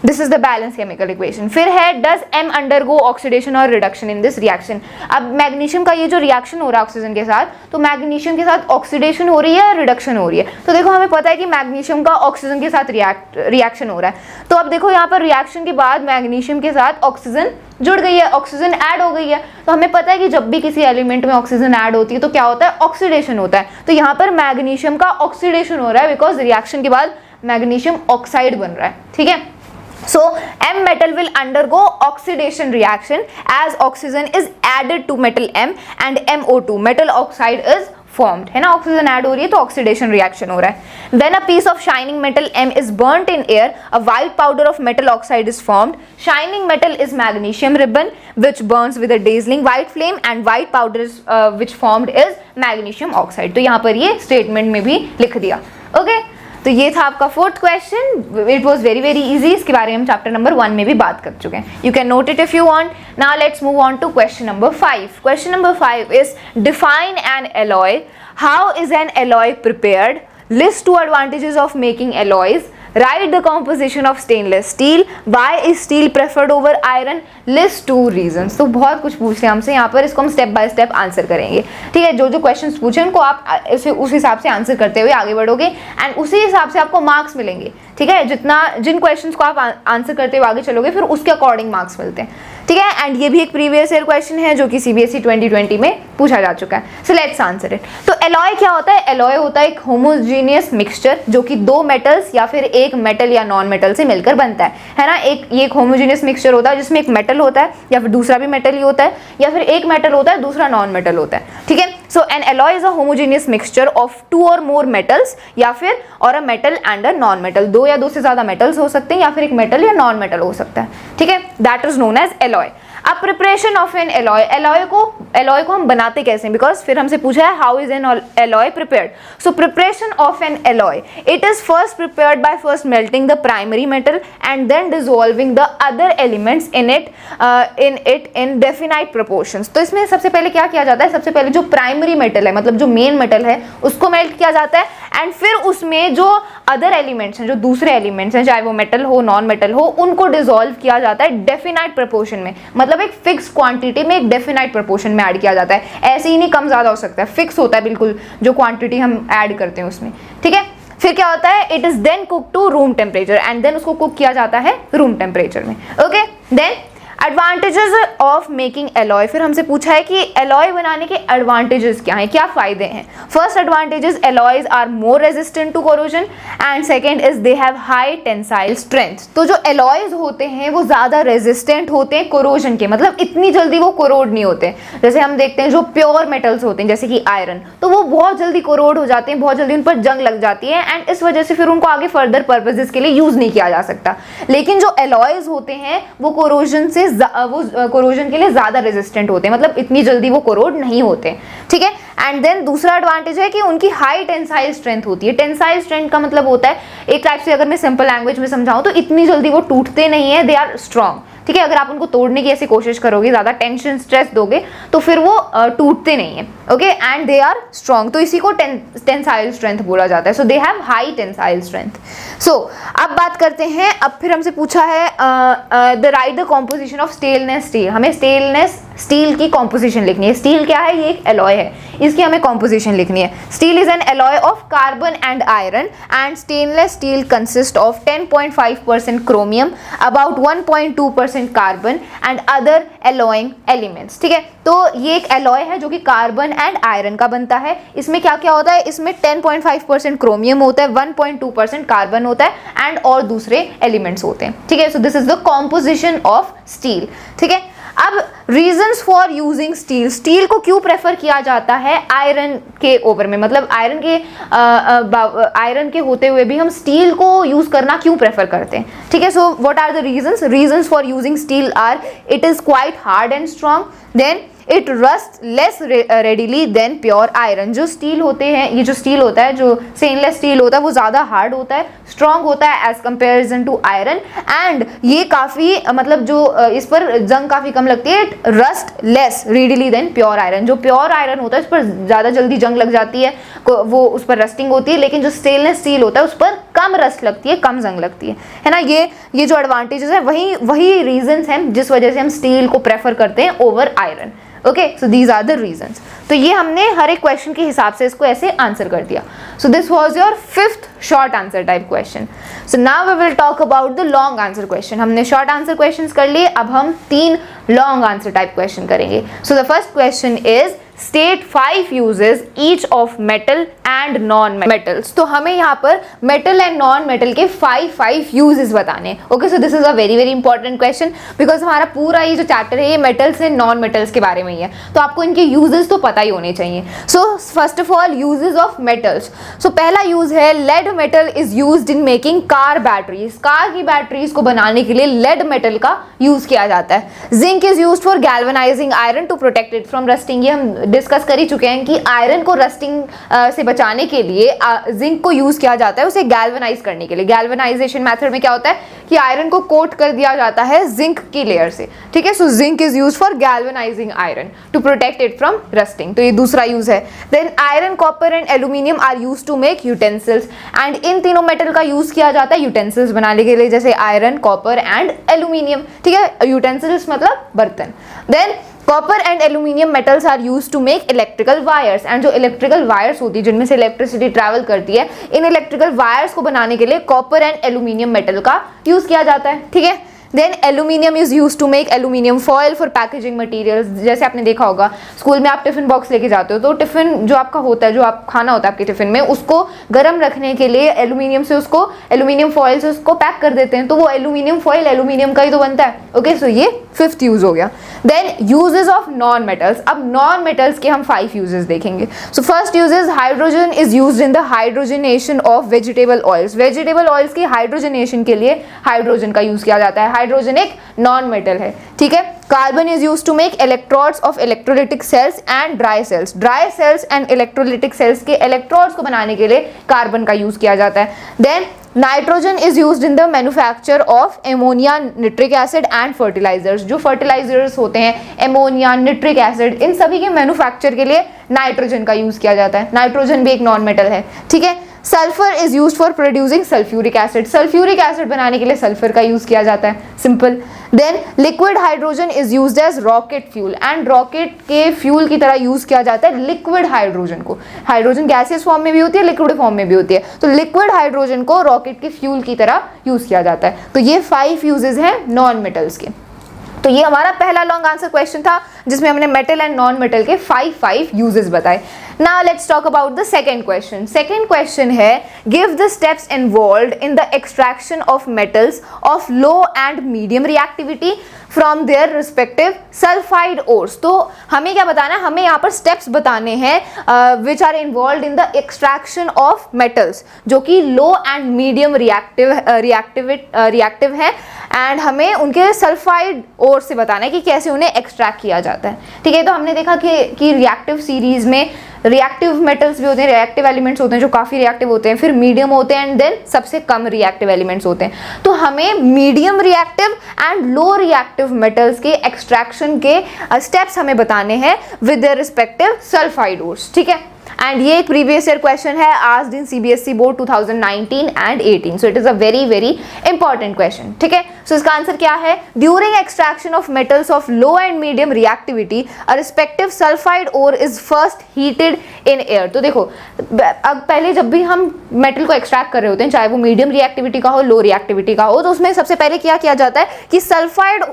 this is the balance chemical equation. फिर है डज M अंडरगो ऑक्सीडेशन और रिडक्शन इन दिस रिएक्शन। अब मैग्नीशियम का ये जो रिएक्शन हो रहा है ऑक्सीजन के साथ, तो मैग्नीशियम के साथ ऑक्सीडेशन हो रही है या रिडक्शन हो रही है। तो देखो हमें पता है कि मैग्नीशियम का ऑक्सीजन के साथ रिएक्शन हो रहा है। तो अब देखो यहाँ पर रिएक्शन के बाद मैग्नीशियम के साथ ऑक्सीजन जुड़ गई है, ऑक्सीजन ऐड हो गई है। तो हमें पता है कि जब भी किसी एलिमेंट में ऑक्सीजन ऐड होती है तो क्या होता है, ऑक्सीडेशन होता है। तो यहाँ पर मैग्नीशियम का ऑक्सीडेशन हो रहा है बिकॉज रिएक्शन के बाद मैग्नीशियम ऑक्साइड बन रहा है। ठीक है, so M metal will undergo oxidation reaction as oxygen is added to metal M and MO2 metal oxide is formed, है ना, ऑक्सीजन ऐड हो रही है तो ऑक्सीडेशन रिएक्शन हो रहा है। Then a piece of shining metal M is burnt in air, a white powder of metal oxide is formed. Shining metal is magnesium ribbon which burns with a dazzling white flame and white powder is, which formed is magnesium oxide। तो यहाँ पर ये statement में भी लिख दिया। Okay, तो ये था आपका 4th question. It was very very easy, इसके बारे में हम चैप्टर नंबर 1 में भी बात कर चुके हैं। You can note it if you want. Now let's move on to question number 5। Question number 5 is define an alloy, how is an alloy prepared, list 2 advantages of making alloys, write the composition of stainless steel, why is steel preferred over iron, list 2 reasons। तो बहुत कुछ पूछ रहे हैं हमसे यहाँ पर, इसको हम स्टेप बाय स्टेप आंसर करेंगे। ठीक है, जो जो क्वेश्चंस पूछे उनको आप उस हिसाब से आंसर करते हुए आगे बढ़ोगे एंड उसी हिसाब से आपको मार्क्स मिलेंगे। ठीक है, जिन क्वेश्चंस को आप आंसर करते हुए आगे चलोगे फिर उसके अकॉर्डिंग मार्क्स मिलते हैं। ठीक है, एंड ये भी एक प्रीवियस ईयर क्वेश्चन है जो कि CBSE 2020 में पूछा जा चुका है। So let's answer it. तो एलॉय क्या होता है, एलॉय होता है एक होमोजीनियस मिक्सचर जो कि 2 मेटल्स या फिर एक मेटल या नॉन मेटल से मिलकर बनता है ना। एक होमोजीनियस मिक्सचर होता है जिसमें एक मेटल होता है या फिर दूसरा भी मेटल ही होता है, या फिर एक मेटल होता है दूसरा नॉन मेटल होता है। ठीक है, so an alloy is a homogeneous mixture of 2 or more metals, या फिर or a metal and a non metal, 2 या 2 से ज्यादा मेटल्स हो सकते हैं या फिर एक मेटल या नॉन मेटल हो सकता है। ठीक है, that is known as alloy. अब preparation of an alloy, alloy को हम बनाते कैसे हैं, बिकॉज फिर हमसे पूछा है how is an alloy prepared. So preparation of an alloy, it is first prepared by first melting the primary metal and then dissolving the other elements in it in definite proportions. तो इसमें सबसे पहले क्या किया जाता है, सबसे पहले जो प्राइमरी मेटल है मतलब जो मेन मेटल है उसको मेल्ट किया जाता है एंड फिर उसमें जो अदर एलिमेंट्स हैं, जो दूसरे एलिमेंट्स हैं, चाहे वो मेटल हो नॉन मेटल हो, उनको डिसॉल्व किया जाता है डेफिनाइट प्रोपोर्शन में, मतलब एक फिक्स क्वांटिटी में एक डेफिनाइट प्रोपोर्शन में ऐड किया जाता है। ऐसे ही नहीं कम ज्यादा हो सकता है, फिक्स होता है बिल्कुल जो क्वांटिटी हम ऐड करते हैं उसमें। ठीक है, फिर क्या होता है, इट इज देन कुक to room temperature and then उसको कुक किया जाता है रूम टेम्परेचर में। Okay, then advantages of making alloy, फिर हमसे पूछा है कि एलॉय बनाने के एडवांटेजेस क्या हैं, क्या फायदे हैं। First advantages, alloys are more resistant to corrosion and second is they have high tensile strength. तो जो एलॉयज होते हैं वो ज़्यादा रेजिस्टेंट होते हैं कोरोजन के, मतलब इतनी जल्दी वो कोरोड नहीं होते। जैसे हम देखते हैं जो प्योर मेटल्स होते हैं जैसे कि आयरन, तो वो बहुत जल्दी कोरोड हो जाते हैं, बहुत जल्दी उन पर जंग लग जाती है एंड इस वजह से फिर उनको आगे फर्दर पर्पसेस के लिए यूज़ नहीं किया जा सकता। लेकिन जो एलॉयज होते हैं वो कोरोजन के लिए ज़्यादा रेजिस्टेंट होते हैं, मतलब इतनी जल्दी वो कोरोड नहीं होते, ठीक है। एंड देन दूसरा एडवांटेज है कि उनकी हाई टेंसाइल स्ट्रेंथ होती है। टेंसाइल स्ट्रेंथ का मतलब होता है, एक टाइप से अगर मैं सिंपल लैंग्वेज में समझाऊं तो इतनी जल्दी वो टूटते नहीं है, दे आर स्ट्रॉन्ग, ठीक है। अगर आप उनको तोड़ने की ऐसी कोशिश करोगे, ज़्यादा टेंशन स्ट्रेस दोगे तो फिर वो टूटते नहीं है, okay. And they are strong, तो इसी को टेंसाइल स्ट्रेंथ बोला जाता है। So they have high tensile strength. So अब बात करते हैं, अब फिर हमसे पूछा है the write the composition of stainless steel. हमें स्टेनलेस स्टील की कॉम्पोजिशन लिखनी है। स्टील क्या है, ये एक एलॉय है, इसकी हमें कॉम्पोजिशन लिखनी है। Steel is an alloy of carbon and iron and stainless steel consist of 10.5% chromium, about 1.2% carbon and other alloying elements, ठीक है। तो ये एक एलॉय है जो कि कार्बन एंड आयरन का बनता है। इसमें क्या क्या होता है, इसमें 10.5% क्रोमियम होता है, 1.2% कार्बन होता है एंड और दूसरे एलिमेंट्स होते हैं, ठीक है। So this is the composition of steel, ठीक है। अब reasons for using steel, steel को क्यों प्रेफर किया जाता है आयरन के ओवर में, मतलब आयरन के होते हुए भी हम स्टील को यूज करना क्यों प्रेफर करते हैं, ठीक है। So what are the reasons for using steel are, it is quite hard and strong, then it rust less readily than pure iron. जो स्टील होते हैं, ये जो स्टील होता है, जो स्टेनलेस स्टील होता है, वो ज़्यादा हार्ड होता है, स्ट्रॉन्ग होता है as comparison to iron and ये काफ़ी मतलब जो इस पर जंग काफ़ी कम लगती है। It rust less readily than pure iron. जो प्योर आयरन होता है उस पर ज़्यादा जल्दी जंग लग जाती है, वो उस पर रस्टिंग होती है, लेकिन जो स्टेनलेस स्टील होता है उस पर कम रस्ट लगती है, कम जंग लगती है ना। ये जो एडवांटेजेस है वही रीजंस हैं जिस वजह से हम स्टील को प्रेफर करते हैं over iron, okay. So these are the reasons. तो ये हमने हर एक क्वेश्चन के हिसाब से इसको ऐसे आंसर कर दिया। So this was your 5th short answer type question. So now we will talk about the long answer question. हमने शॉर्ट आंसर क्वेश्चंस कर लिए, अब हम 3 लॉन्ग आंसर टाइप क्वेश्चन करेंगे। सो the first question is state 5 uses each of metal and non metals. तो हमें यहाँ पर मेटल एंड नॉन मेटल के 5 यूजेस बताने, okay. So this is a very important question because हमारा पूरा ये जो चैप्टर है ये मेटल्स एंड नॉन मेटल्स के बारे में ही है, तो आपको इनके यूजेस तो पता ही होने चाहिए। So first of all uses of metals. So पहला यूज है lead metal is used in making car batteries. Car की बैटरीज को बनाने के लिए लेड मेटल का यूज किया जाता है। Zinc is used for galvanising iron to protect it from rusting. ये हम डिस्कस कर ही चुके हैं कि आयरन को रस्टिंग से बचाने के लिए जिंक को यूज किया जाता है, उसे गैल्वेनाइज करने के लिए। गैल्वेनाइजेशन मेथड में क्या होता है कि आयरन को कोट कर दिया जाता है जिंक की लेयर से, ठीक है। So zinc is used for galvanising iron to protect it from rusting, तो ये दूसरा यूज है। Then iron, copper and aluminium are used to make utensils and इन तीनों मेटल का यूज किया जाता है यूटेंसिल्स बनाने के लिए, जैसे आयरन, कॉपर एंड एल्यूमिनियम, ठीक है। यूटेंसिल्स मतलब बर्तन। Then copper and aluminium metals are used to make electrical wires and जो इलेक्ट्रिकल वायर्स होती है जिनमें से इलेक्ट्रिसिटी ट्रैवल करती है, इन इलेक्ट्रिकल वायर्स को बनाने के लिए कॉपर एंड एल्यूमिनियम मेटल का यूज किया जाता है, ठीक है। Then aluminium is use to make aluminium foil for packaging materials. जैसे आपने देखा होगा स्कूल में आप टिफिन बॉक्स लेके जाते हो, तो टिफिन जो आपका होता है, जो आप खाना होता है आपके टिफिन में, उसको गर्म रखने के लिए एल्यूमिनियम फॉयल से उसको पैक कर देते हैं, तो वो एल्यूमिनियम फॉयल एल्यूमिनियम का ही तो बनता है, ओके। सो ये 5th यूज हो गया। Then uses of non metals. अब नॉन मेटल्स के हम 5 यूजेस देखेंगे। So first use is hydrogen is used in the hydrogenation of vegetable oils. Vegetable oils की हाइड्रोजनेशन के लिए हाइड्रोजन का यूज किया जाता है। हाइड्रोजन एक नॉन मेटल है, ठीक है। Carbon is used to make electrodes of electrolytic cells and dry cells. Dry cells and electrolytic cells के इलेक्ट्रोड्स को बनाने के लिए कार्बन का यूज किया जाता है। Then nitrogen is used in the manufacture of ammonia, nitric acid and fertilisers. जो फर्टिलाइजर्स होते हैं, एमोनिया, निट्रिक एसिड, इन सभी के मैन्युफैक्चर के लिए नाइट्रोजन का यूज किया जाता है। नाइट्रोजन भी एक नॉन मेटल है, ठीक है। Sulphur is used for producing sulphuric acid. Sulphuric acid बनाने के लिए सल्फर का यूज किया जाता है, simple. Then liquid hydrogen is used as rocket fuel and rocket के फ्यूल की तरह यूज किया जाता है लिक्विड हाइड्रोजन को। हाइड्रोजन गैसियस फॉर्म में भी होती है, लिक्विड फॉर्म में भी होती है, तो लिक्विड हाइड्रोजन को रॉकेट के फ्यूल की तरह यूज किया जाता है। तो ये 5 यूजेस हैं नॉन मेटल्स के। तो ये हमारा पहला लॉन्ग आंसर क्वेश्चन था जिसमें हमने मेटल एंड नॉन मेटल के 5 यूजेस बताए। Now let's talk about the second question. Second question है give the steps involved in the extraction of metals of low and medium reactivity from their respective sulphide ores. तो हमें क्या बताना है, हमें यहाँ पर स्टेप्स बताने हैं which are involved in the extraction of metals जो कि लो एंड मीडियम रिएक्टिव है, एंड हमें उनके सल्फाइड ओर से बताना है कि कैसे उन्हें एक्सट्रैक्ट किया जाता है। ठीक है, तो हमने देखा कि रिएक्टिव सीरीज में रिएक्टिव मेटल्स भी होते हैं, रिएक्टिव एलिमेंट्स होते हैं जो काफ़ी रिएक्टिव होते हैं, फिर मीडियम होते हैं एंड देन सबसे कम रिएक्टिव एलिमेंट्स होते हैं। तो हमें medium reactive and low reactive metals के एक्सट्रैक्शन के स्टेप्स हमें बताने हैं with their respective sulphide ores. ठीक है, एंड ये एक प्रीवियस ईयर क्वेश्चन है asked in CBSE board 2019 and 18, so it is a very very important question. ठीक है, सो इसका आंसर क्या है, during extraction of metals of low and medium reactivity a respective sulphide ore is first heated in air. तो देखो अब पहले जब भी हम मेटल को एक्सट्रैक्ट कर रहे होते हैं, चाहे वो मीडियम रिएक्टिविटी का हो, लो रिएक्टिविटी का हो, तो उसमें सबसे पहले क्या किया जाता है कि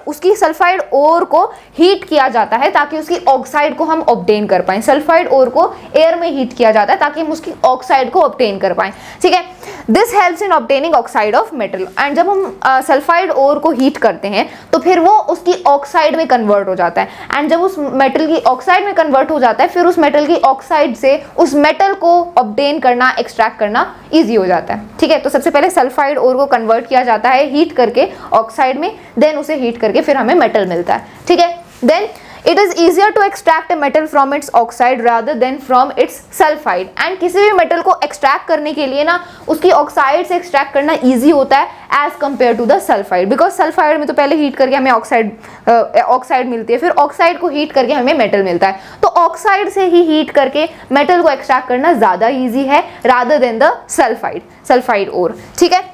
उसकी सल्फाइड ओर को हीट किया जाता है ताकि उसकी ऑक्साइड को हम ऑब्टेन कर पाएं। सल्फाइड ओर को एयर में हीट किया जाता है ताकि हम उसकी ऑक्साइड को ऑब्टेन कर पाएं। ठीक है, this helps in obtaining oxide of metal. And जब हम सल्फाइड ओर को हीट करते हैं तो फिर वो उसकी ऑक्साइड में कन्वर्ट हो जाता है, एंड जब उस मेटल की ऑक्साइड में कन्वर्ट हो जाता है फिर उस मेटल की ऑक्साइड से उस मेटल को ऑब्टेन करना, एक्सट्रैक्ट करना ईजी हो जाता है। ठीक है, तो सबसे पहले सल्फाइड ओर को कन्वर्ट किया जाता है हीट करके ऑक्साइड में, देन उसे हीट करके फिर हमें मेटल मिलता है। ठीक है, then it is easier to extract a metal from its oxide rather than from its sulfide। and किसी भी मेटल को एक्सट्रैक्ट करने के लिए ना उसकी ऑक्साइड से एक्सट्रैक्ट करना इजी होता है as compared to the sulphide, because sulphide में तो पहले हीट करके हमें ऑक्साइड मिलती है, फिर ऑक्साइड को हीट करके हमें मेटल मिलता है। तो ऑक्साइड से ही हीट करके मेटल को एक्सट्रैक्ट करना ज़्यादा ईजी है rather than the sulphide ore. ठीक है,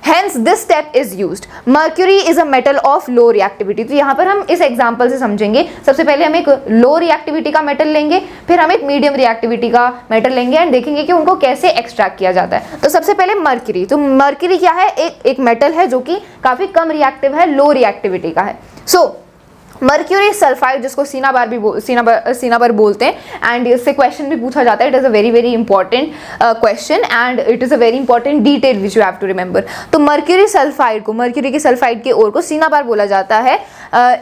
Hence this step is used. Mercury is a metal of low reactivity। तो यहाँ पर हम इस एग्जाम्पल से समझेंगे। सबसे पहले हम एक लो रिएक्टिविटी का मेटल लेंगे, फिर हम एक मीडियम रिएक्टिविटी का मेटल लेंगे एंड देखेंगे कि उनको कैसे एक्सट्रैक्ट किया जाता है। तो सबसे पहले मर्क्यूरी। तो मर्क्यूरी क्या है, एक मेटल है जो कि काफ़ी कम रिएक्टिव है, लो रिएक्टिविटी का है। सो मर्क्यूरी सल्फाइड, जिसको सीनाबर बोलते हैं, एंड इससे क्वेश्चन भी पूछा जाता है। It is a very very important question and it is a very important detail which you have to remember. तो मर्क्यूरी के सल्फाइड के ओर को सीनाबार बोला जाता है,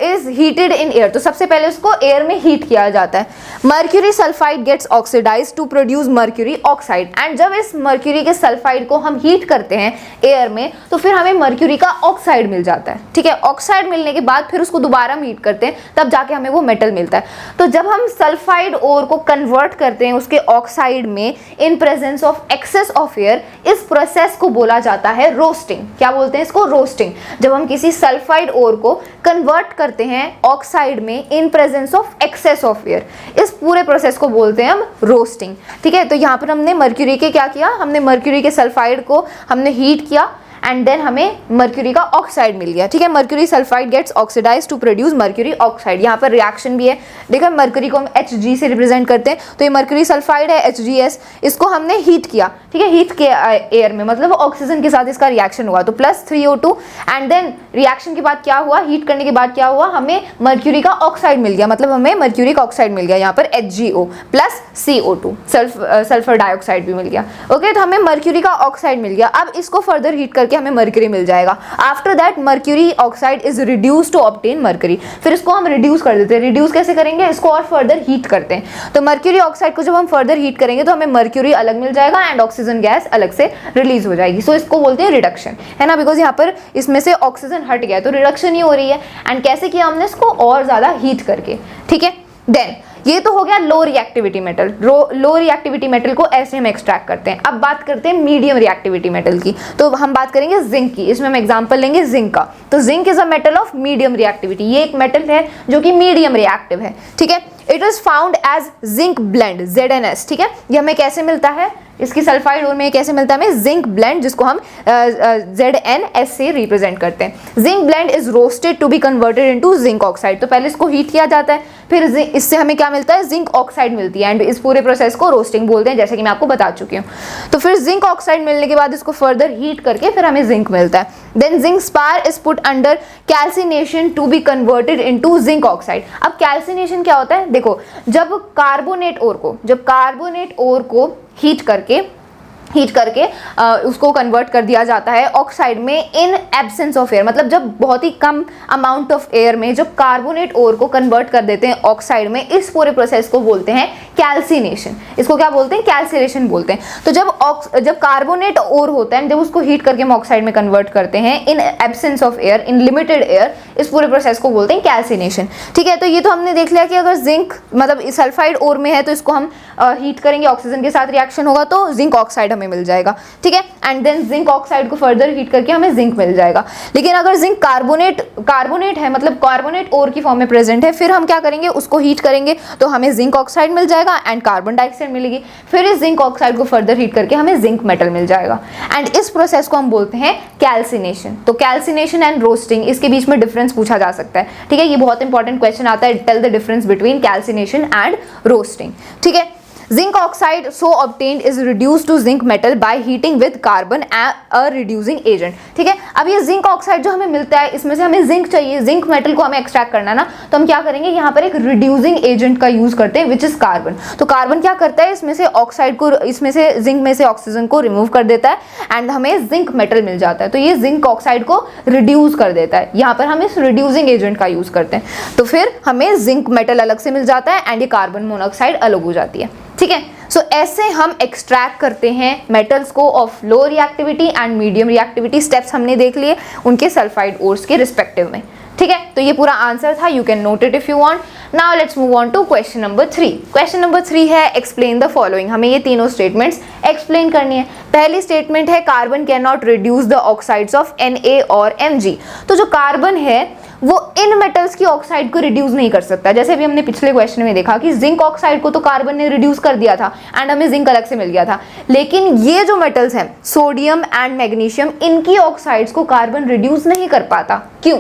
इज हीटेड इन एयर। तो सबसे पहले उसको एयर में हीट किया जाता है। Mercury sulphide gets oxidised to produce mercury oxide. And जब इस मर्क्यूरी के सल्फाइड को हम हीट करते हैं एयर में तो फिर हमें मर्क्यूरी का ऑक्साइड मिल जाता है। ठीक है, ऑक्साइड मिलने के बाद फिर उसको दोबारा हीट करते हैं, तब जाके हमें वो मेटल मिलता है। तो जब हम सल्फाइड ओर को कन्वर्ट करते हैं उसके ऑक्साइड में in presence of excess of air, इस प्रोसेस को बोला जाता है रोस्टिंग। क्या बोलते हैं इसको, रोस्टिंग। जब हम किसी सल्फाइड ओर को कन्वर्ट करते हैं ऑक्साइड में in presence of excess of air, इस पूरे प्रोसेस को बोलते हैं हम रोस्टिंग। ठीक है, तो यहाँ पर हमने मर्क्यूरी के क्या किया, हमने मर्क्यूरी के सल्फाइड को हमने हीट किया एंड देन हमें मर्क्यूरी का ऑक्साइड मिल गया। ठीक है, mercury sulphide gets oxidised to produce mercury oxide. यहाँ पर रिएक्शन भी है। देखो मर्क्यूरी को हम Hg से रिप्रेजेंट करते हैं, तो ये मर्क्यूरी सल्फाइड है HgS, इसको हमने हीट किया। ठीक है, हीट किया एयर में, मतलब ऑक्सीजन के साथ इसका रिएक्शन हुआ, तो plus 3O2 and then reaction के बाद क्या हुआ, हीट करने के बाद क्या हुआ, हमें मर्क्यूरी का ऑक्साइड मिल गया, मतलब हमें मर्क्यूरी का ऑक्साइड मिल गया यहाँ पर HgO plus CO2, sulphur dioxide भी मिल गया। ओके, तो हमें मर्क्यूरी का ऑक्साइड मिल गया। अब इसको फर्दर हीट करके हमें मर्क्यूरी मिल जाएगा। After that mercury oxide is reduce to obtain mercury. फिर इसको हम रिड्यूस कर देते हैं। रिड्यूस कैसे करेंगे, इसको और फर्दर हीट करते हैं। तो मर्क्यूरी ऑक्साइड को जब हम फर्दर हीट करेंगे तो हमें मर्क्यूरी अलग मिल जाएगा एंड ऑक्सीजन गैस अलग से रिलीज हो जाएगी। सो इसको बोलते हैं रिडक्शन, है ना, बिकॉज यहाँ पर इसमें से ऑक्सीजन हट गया तो रिडक्शन ही हो रही है। एंड कैसे किया हमने इसको, और ज्यादा हीट करके। ठीक है, देन ये तो हो गया लो रिएक्टिविटी मेटल। लो रिएक्टिविटी मेटल को ऐसे हम एक्सट्रैक्ट करते हैं। अब बात करते हैं मीडियम रिएक्टिविटी मेटल की। तो हम बात करेंगे जिंक की। इसमें हम एग्जांपल लेंगे जिंक का। तो zinc is a metal of medium reactivity. ये एक मेटल है जो कि मीडियम रिएक्टिव है। ठीक है, it is found as zinc blende ZnS। ठीक है, ये हमें कैसे मिलता है, इसकी सल्फाइड ओर में कैसे मिलता है हमें, जिंक ब्लेंड, जिसको हम ZnS से रिप्रेजेंट करते हैं। Zinc blende is roasted to be converted into zinc oxide. तो पहले इसको हीट किया जाता है, फिर इससे हमें क्या मिलता है, जिंक ऑक्साइड मिलती है एंड इस पूरे प्रोसेस को रोस्टिंग बोलते हैं, जैसे कि मैं आपको बता चुकी हूँ। तो फिर जिंक ऑक्साइड मिलने के बाद इसको फर्दर हीट करके फिर हमें जिंक मिलता है। Then zinc spar is put under calcination to be converted into zinc oxide. अब कैल्सिनेशन क्या होता है, देखो जब कार्बोनेट ओर को हीट करके उसको कन्वर्ट कर दिया जाता है ऑक्साइड में इन एब्सेंस ऑफ एयर, मतलब जब बहुत ही कम अमाउंट ऑफ एयर में जब कार्बोनेट ओर को कन्वर्ट कर देते हैं ऑक्साइड में, इस पूरे प्रोसेस को बोलते हैं कैल्सिनेशन। इसको क्या बोलते हैं, कैल्सिनेशन बोलते हैं। तो जब कार्बोनेट ओर होता है, जब उसको हीट करके हम ऑक्साइड में कन्वर्ट करते हैं in absence of air, in limited air, इस पूरे प्रोसेस को बोलते हैं कैल्सिनेशन। ठीक है, तो ये तो हमने देख लिया कि अगर जिंक मतलब सल्फाइड ओर में है तो इसको हम हीट करेंगे, ऑक्सीजन के साथ रिएक्शन होगा तो जिंक ऑक्साइड हमें मिल जाएगा। ठीक है, एंड देन जिंक ऑक्साइड को फर्दर हीट करके हमें जिंक मिल जाएगा। लेकिन अगर जिंक कार्बोनेट है, मतलब कार्बोनेट ओर की फॉर्म में प्रेजेंट है, फिर हम क्या करेंगे, उसको हीट करेंगे तो हमें जिंक ऑक्साइड मिल जाएगा एंड कार्बन डाइऑक्साइड मिलेगी। फिर इस जिंक ऑक्साइड को फर्दर हीट करके हमें जिंक मेटल मिल जाएगा एंड इस प्रोसेस को हम बोलते हैं कैल्सिनेशन। तो कैल्सिनेशन एंड रोस्टिंग, इसके बीच में डिफरेंस पूछा जा सकता है। ठीक है, ये बहुत इंपॉर्टेंट क्वेश्चन आता है, tell the difference between calcination and roasting. ठीक है, zinc oxide so obtained is reduced to zinc metal by heating with carbon a reducing agent. ठीक है, अब ये जिंक ऑक्साइड जो हमें मिलता है, इसमें से हमें जिंक चाहिए, जिंक मेटल को हमें एक्सट्रैक्ट करना है ना, तो हम क्या करेंगे, यहाँ पर एक रिड्यूसिंग एजेंट का यूज करते हैं विच इज कार्बन। तो कार्बन क्या करता है, इसमें से ऑक्साइड को, इसमें से जिंक में से ऑक्सीजन को रिमूव कर देता है एंड हमें जिंक मेटल मिल जाता है। तो ये जिंक ऑक्साइड को रिड्यूस कर देता है, यहाँ पर हम इस रिड्यूसिंग एजेंट का यूज करते हैं, तो फिर हमें जिंक मेटल अलग से मिल जाता है एंड ये कार्बन मोनोऑक्साइड अलग हो जाती है। ठीक है, सो ऐसे हम एक्सट्रैक्ट करते हैं मेटल्स को of low reactivity and medium reactivity. Steps हमने देख लिए उनके सल्फाइड ओर्स के रिस्पेक्टिव में। ठीक है, तो ये पूरा आंसर था, you can note it if you want. Now let's move on to question number 3। Question number 3 है एक्सप्लेन द फॉलोइंग। हमें ये तीनों स्टेटमेंट्स एक्सप्लेन करनी है। पहली स्टेटमेंट है carbon can not reduce the oxides of Na और Mg। तो जो कार्बन है वो इन मेटल्स की ऑक्साइड को रिड्यूस नहीं कर सकता। जैसे अभी हमने पिछले क्वेश्चन में देखा कि जिंक ऑक्साइड को तो कार्बन ने रिड्यूस कर दिया था एंड हमें जिंक अलग से मिल गया था, लेकिन ये जो मेटल्स हैं सोडियम एंड मैग्नीशियम, इनकी ऑक्साइड्स को कार्बन रिड्यूस नहीं कर पाता। क्यों,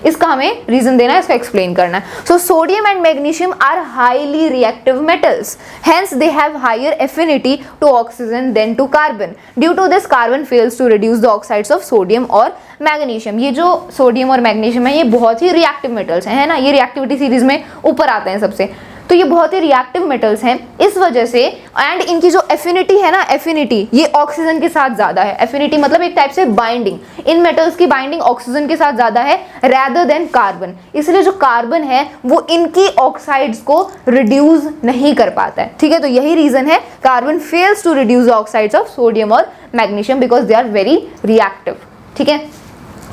इसका हमें रीजन देना है, इसको एक्सप्लेन करना है। So sodium and magnesium are highly reactive metals, hence they have higher affinity to oxygen than to carbon. Due to this carbon fails to reduce the oxides of sodium और magnesium. ये जो sodium और magnesium है ये बहुत ही reactive metals हैं, है ना, ये रिएक्टिविटी सीरीज में ऊपर आते हैं सबसे, तो ये बहुत ही रिएक्टिव मेटल्स हैं इस वजह से। एंड इनकी जो एफिनिटी है ना, एफिनिटी ये ऑक्सीजन के साथ ज्यादा है। एफिनिटी मतलब एक टाइप से बाइंडिंग, इन मेटल्स की बाइंडिंग ऑक्सीजन के साथ ज्यादा है रेदर देन कार्बन। इसलिए जो कार्बन है वो इनकी ऑक्साइड्स को रिड्यूस नहीं कर पाता है। ठीक है, तो यही रीजन है carbon fails to reduce the oxides of sodium और magnesium because they are very reactive. ठीक है,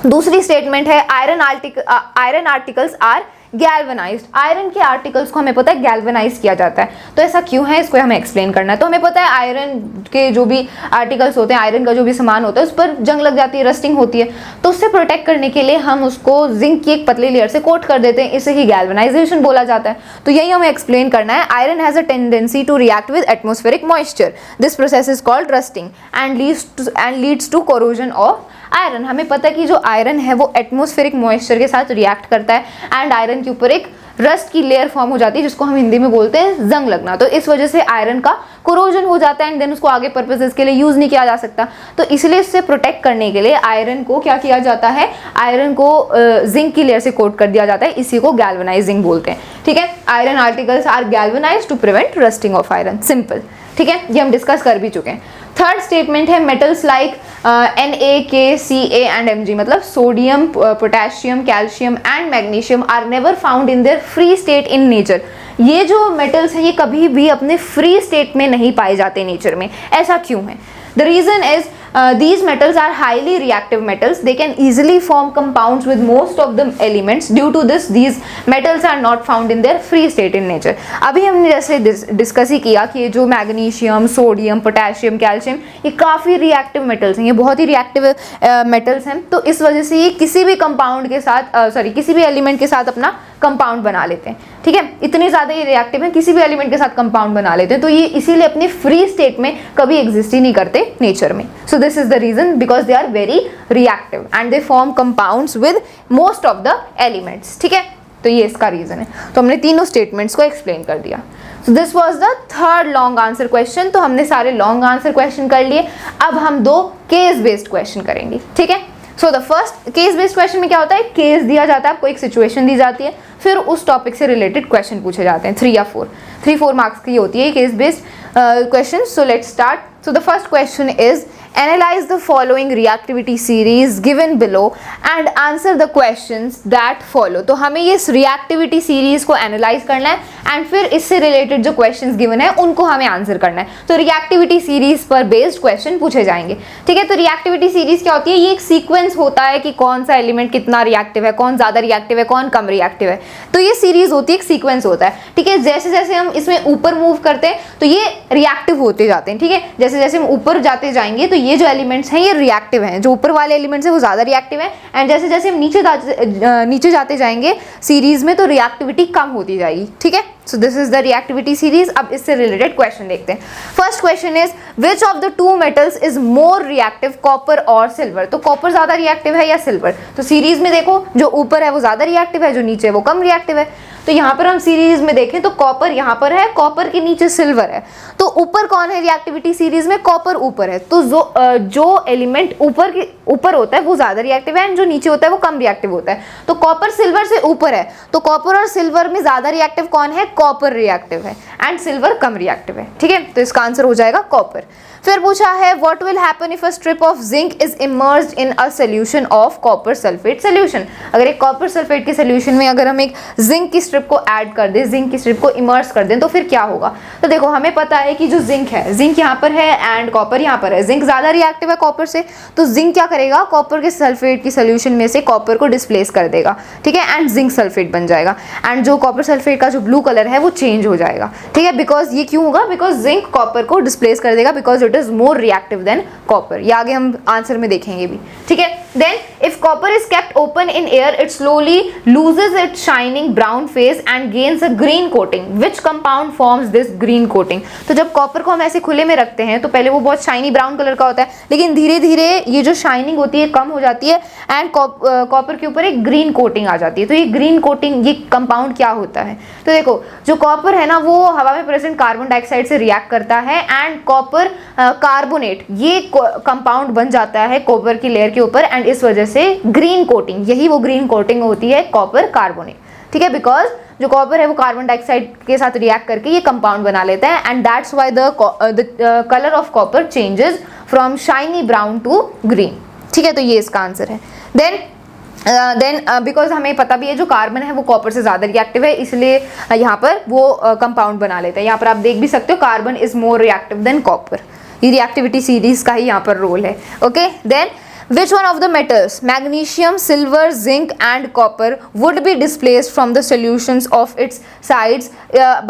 दूसरी स्टेटमेंट है iron articles are galvanised. Iron के आर्टिकल्स को हमें पता है गैल्वेनाइज किया जाता है, तो ऐसा क्यों है इसको हमें एक्सप्लेन करना है। तो हमें पता है आयरन के जो भी आर्टिकल्स होते हैं, आयरन का जो भी सामान होता है उस पर जंग लग जाती है, रस्टिंग होती है, तो उससे प्रोटेक्ट करने के लिए हम उसको जिंक की एक पतली लेयर से कोट कर देते हैं, इसे ही गैल्वेनाइजेशन बोला जाता है। तो यही हमें एक्सप्लेन करना है। Iron has a tendency to react with atmospheric moisture, this process is called rusting and leads to corrosion of iron. हमें पता है कि जो आयरन है वो एटमॉस्फेरिक मॉइस्चर के साथ रिएक्ट करता है एंड आयरन के ऊपर एक रस्ट की लेयर फॉर्म हो जाती है जिसको हम हिंदी में बोलते हैं जंग लगना। तो इस वजह से आयरन का कोरोजन हो जाता है एंड देन उसको आगे पर्पसेस के लिए यूज नहीं किया जा सकता। तो इसलिए इससे प्रोटेक्ट करने के लिए आयरन को क्या किया जाता है, आयरन को जिंक की लेयर से कोट कर दिया जाता है, इसी को गैल्वेनाइजिंग बोलते हैं। ठीक है, iron articles are galvanised to prevent rusting of iron, simple. ठीक है, ये हम डिस्कस कर भी चुके हैं। थर्ड स्टेटमेंट है metals like Na, K, Ca and Mg, मतलब sodium, potassium, calcium and magnesium are never found in their free state in nature. ये जो मेटल्स हैं ये कभी भी अपने फ्री स्टेट में नहीं पाए जाते नेचर में। ऐसा क्यों है? The reason is these metals are highly reactive metals. They can easily form compounds with most of the elements. Due to this, these metals are not found in their free state in nature. अभी हमने जैसे discuss ही किया कि ये जो magnesium, sodium, potassium, calcium, ये काफ़ी reactive metals हैं, ये बहुत ही रिएक्टिव मेटल्स हैं। तो इस वजह से ये किसी भी कंपाउंड के साथ किसी भी एलिमेंट के साथ अपना कंपाउंड बना लेते हैं। ठीक है, इतने ज़्यादा ये रिएक्टिव हैं, किसी भी एलिमेंट के साथ कंपाउंड बना लेते हैं। तो ये इसीलिए अपनी फ्री स्टेट में कभी एग्जिस्ट ही नहीं करते नेचर में। So this is the reason because they are very reactive and they form compounds with most of the elements. ठीक है, तो ये इसका रीजन है। तो हमने तीनों स्टेटमेंट्स को एक्सप्लेन कर दिया। So this was the third long answer question. तो हमने सारे लॉन्ग आंसर क्वेश्चन कर लिए। अब हम 2 केस बेस्ड क्वेश्चन करेंगे। ठीक है, so the first case based question में क्या होता है, केस दिया जाता है, आपको एक सिचुएशन दी जाती है, फिर उस टॉपिक से रिलेटेड क्वेश्चन पूछे जाते हैं, 3 या 4 मार्क्स की होती है case based question. So let's start. So the first question is analyze the following reactivity series given below and answer the questions that follow. तो हमें ये reactivity series को analyze करना है एंड फिर इससे related जो questions given है उनको हमें आंसर करना है. तो reactivity series पर based question पूछे जाएंगे. ठीक है, तो reactivity series क्या होती है, ये एक sequence होता है कि कौन सा एलिमेंट कितना रिएक्टिव है, कौन ज़्यादा रिएक्टिव है, कौन कम रिएक्टिव है. तो ये सीरीज होती है, एक सीक्वेंस होता है. ठीक है, जैसे जैसे हम इसमें ऊपर मूव करते हैं तो ये रिएक्टिव होते जाते हैं. ठीक है, जैसे जैसे हम ऊपर जाते जाएंगे तो ये जो एलिमेंट्स हैं ये रिएक्टिव हैं, जो ऊपर वाले एलिमेंट्स हैं वो ज़्यादा रिएक्टिव हैं, एंड जैसे जैसे हम नीचे जाते जाएंगे सीरीज में तो रिएक्टिविटी कम होती जाएगी. ठीक है, so this is the reactivity series. अब इससे रिलेटेड क्वेश्चन देखते हैं. First question is which of the two metals is more reactive, copper और सिल्वर. तो कॉपर ज़्यादा रिएक्टिव है या सिल्वर. तो सीरीज में देखो जो ऊपर है वो ज़्यादा रिएक्टिव है, जो नीचे है वो कम रिएक्टिव है. तो यहाँ पर हम सीरीज में देखें तो कॉपर यहाँ पर है, कॉपर के नीचे सिल्वर है. तो ऊपर कौन है रिएक्टिविटी सीरीज में, कॉपर ऊपर है. तो जो एलिमेंट ऊपर होता है वो ज़्यादा रिएक्टिव है एंड जो नीचे होता है वो कम रिएक्टिव होता है. तो कॉपर सिल्वर से ऊपर है, तो कॉपर और सिल्वर में ज़्यादा रिएक्टिव कौन है, कॉपर रिएक्टिव है एंड सिल्वर कम रिएक्टिव है. ठीक है, तो इसका आंसर हो जाएगा कॉपर. फिर पूछा है what will happen if a strip of zinc is emerged in a solution of copper sulphate solution. अगर एक कॉपर सल्फेट के सॉल्यूशन में अगर हम एक जिंक की स्ट्रिप को ऐड कर दें, जिंक की स्ट्रिप को इमर्ज कर दें तो फिर क्या होगा. तो देखो हमें पता है कि जो जिंक है, जिंक यहाँ पर है एंड कॉपर यहाँ पर है. जिंक ज़्यादा रिएक्टिव है कॉपर से, तो जिंक क्या करेगा, कॉपर के सल्फेट की सॉल्यूशन में से कॉपर को डिस्प्लेस कर देगा. ठीक है, एंड जिंक सल्फेट बन जाएगा एंड जो कॉपर सल्फेट का जो ब्लू कलर है वो चेंज हो जाएगा. ठीक है, बिकॉज ये क्यों होगा, बिकॉज जिंक कॉपर को डिस्प्लेस कर देगा, because it is more reactive than copper. ये आगे हम आंसर में देखेंगे भी. ठीक है, then if copper is kept open in air it slowly loses its shining brown face and gains a green coating. Which compound forms this green coating. तो जब कॉपर को हम ऐसे खुले में रखते हैं तो पहले वो बहुत शाइनी ब्राउन कलर का होता है, लेकिन धीरे धीरे ये जो शाइनिंग होती है कम हो जाती है एंड कॉपर के ऊपर एक ग्रीन कोटिंग आ जाती है. तो ये ग्रीन कोटिंग, ये कंपाउंड क्या होता है. तो देखो जो कॉपर है ना वो हवा में प्रेजेंट कार्बन डाइऑक्साइड से रिएक्ट करता है एंड कॉपर कार्बोनेट ये कंपाउंड बन जाता है कॉपर की लेयर के ऊपर एंड इस वजह से ग्रीन कोटिंग, यही वो ग्रीन कोटिंग होती है कॉपर कार्बोनेट. ठीक है, बिकॉज जो कॉपर है वो कार्बन डाइऑक्साइड के साथ रिएक्ट करके ये कंपाउंड बना लेता है and that's why the colour of copper changes from shiny brown to green. ठीक है, तो ये इसका आंसर है. देन बिकॉज हमें पता भी है जो कार्बन है वो कॉपर से ज़्यादा रिएक्टिव है, इसलिए यहाँ पर वो कंपाउंड बना लेता है. यहाँ पर आप देख भी सकते हो carbon is more reactive than copper. ये रिएक्टिविटी सीरीज का ही यहाँ पर रोल है. Okay, then which one of the metals magnesium, silver, zinc and copper would be displaced from the solutions of its sides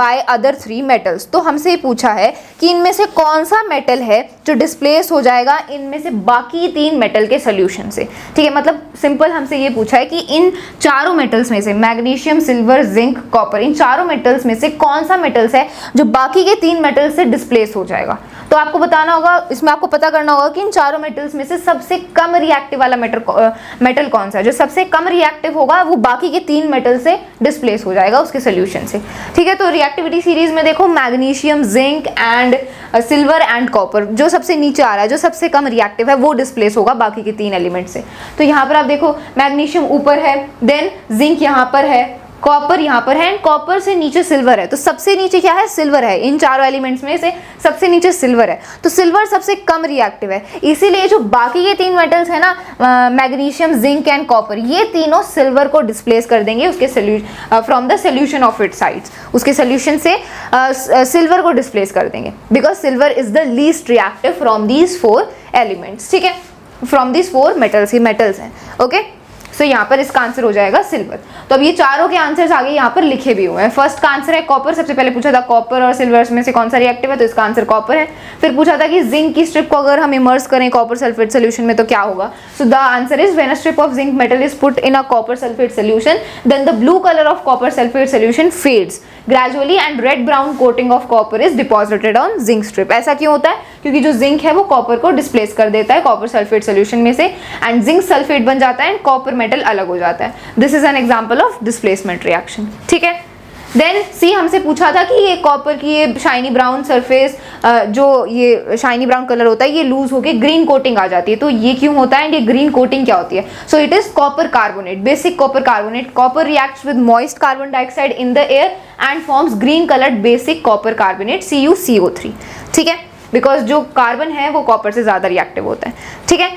by other 3 metals. तो हमसे पूछा है कि इनमें से कौन सा मेटल है जो डिस्प्लेस हो जाएगा इनमें से बाकी 3 मेटल के सोल्यूशन से. ठीक है, मतलब सिंपल हमसे ये पूछा है कि इन चारों मेटल्स में से मैग्नीशियम, सिल्वर, जिंक, कॉपर, इन चारों मेटल्स में से कौन सा मेटल्स है जो बाकी के 3 मेटल से डिस्प्लेस हो जाएगा. तो आपको बताना होगा, इसमें आपको पता करना होगा कि इन चारों मेटल्स में से सबसे कम रिएक्टिव वाला मेटल कौन सा है. जो सबसे कम रिएक्टिव होगा वो बाकी के 3 मेटल से डिस्प्लेस हो जाएगा उसके सोल्यूशन से. ठीक है, तो रिएक्टिविटी सीरीज में देखो magnesium, zinc and silver and copper, जो सबसे नीचे आ रहा है, जो सबसे कम रिएक्टिव है वो डिस्प्लेस होगा बाकी के 3 एलिमेंट से. तो यहाँ पर आप देखो मैग्नीशियम ऊपर है, देन जिंक यहाँ पर है, कॉपर यहाँ पर है, कॉपर से नीचे सिल्वर है. तो सबसे नीचे क्या है, सिल्वर है. इन चारों एलिमेंट्स में से सबसे नीचे सिल्वर है, तो सिल्वर सबसे कम रिएक्टिव है. इसीलिए जो बाकी के 3 मेटल्स है ना मैग्नीशियम, जिंक एंड कॉपर, ये तीनों सिल्वर को डिस्प्लेस कर देंगे उसके from the solution of its sides. उसके सोल्यूशन से सिल्वर को डिस्प्लेस कर देंगे because silver is the least reactive from these 4 elements. ठीक है, from these 4 metals, he metals हैं. ओके, सो यहाँ पर इसका आंसर हो जाएगा सिल्वर. तो अब ये चारों के आंसर्स आगे यहाँ पर लिखे भी हुए हैं. फर्स्ट का आंसर है कॉपर. सबसे पहले पूछा था कॉपर और सिल्वर में से कौन सा रिएक्टिव है, तो इसका आंसर कॉपर है. फिर पूछा था कि जिंक की स्ट्रिप को अगर हम इमर्स करें कॉपर सल्फेट सोल्यूशन में तो क्या होगा. So the answer is when a strip of zinc metal is put in a copper sulphate solution then the blue colour of copper sulphate solution fades gradually and red brown coating of copper is deposited on zinc strip. ऐसा क्यों होता है, क्योंकि जो zinc है वो copper को displace कर देता है कॉपर सल्फेट सोल्यूशन में से एंड जिंक सल्फेट बन जाता है एंड कॉपर मेटल अलग हो जाता है. This is an example of displacement reaction. ठीक है, देन सी हमसे पूछा था कि ये कॉपर की ये शाइनी ब्राउन सरफेस, जो ये शाइनी ब्राउन कलर होता है, ये लूज होके ग्रीन कोटिंग आ जाती है, तो ये क्यों होता है एंड ये ग्रीन कोटिंग क्या होती है? सो it is copper carbonate, basic copper carbonate. Copper reacts with moist carbon dioxide in the air and forms green coloured basic copper carbonate CuCO3. ठीक है, बिकॉज जो कार्बन है वो कॉपर से ज्यादा रिएक्टिव होता है. ठीक है,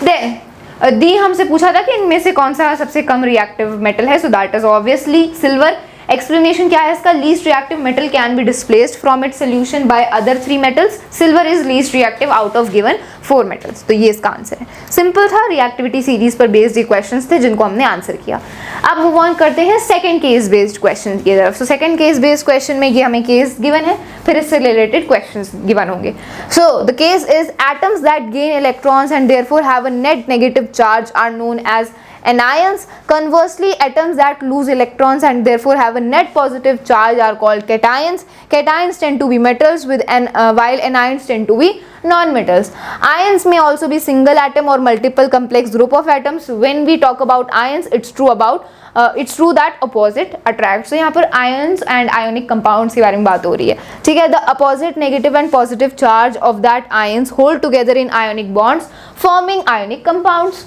देन डी हमसे पूछा था कि इनमें से कौन सा सबसे कम रिएक्टिव मेटल है. So that is obviously silver. Explanation क्या है इसका? Least reactive metal can be displaced from its solution by other 3 metals. Silver is least reactive out of given 4 metals. तो ये इसका आंसर है. सिंपल था, रिएक्टिविटी सीरीज पर बेस्ड ये क्वेश्चंस थे जिनको हमने आंसर किया. अब मूव ऑन करते हैं सेकंड केस बेस्ड क्वेश्चन की तरफ. So second case based question में ये हमें केस गिवन है, फिर इससे रिलेटेड क्वेश्चंस गिवन होंगे. So the case is atoms that gain electrons and therefore have a net negative charge are known as anions. Conversely, atoms that lose electrons and therefore have a net positive charge are called cations. Cations tend to be metals while anions tend to be non-metals. Ions may also be single atom or multiple complex group of atoms. When we talk about ions, it's true that opposite attracts. So यहाँ पर ions and ionic compounds के बारे में बात हो रही है. ठीक है, the opposite negative and positive charge of that ions hold together in ionic bonds forming ionic compounds,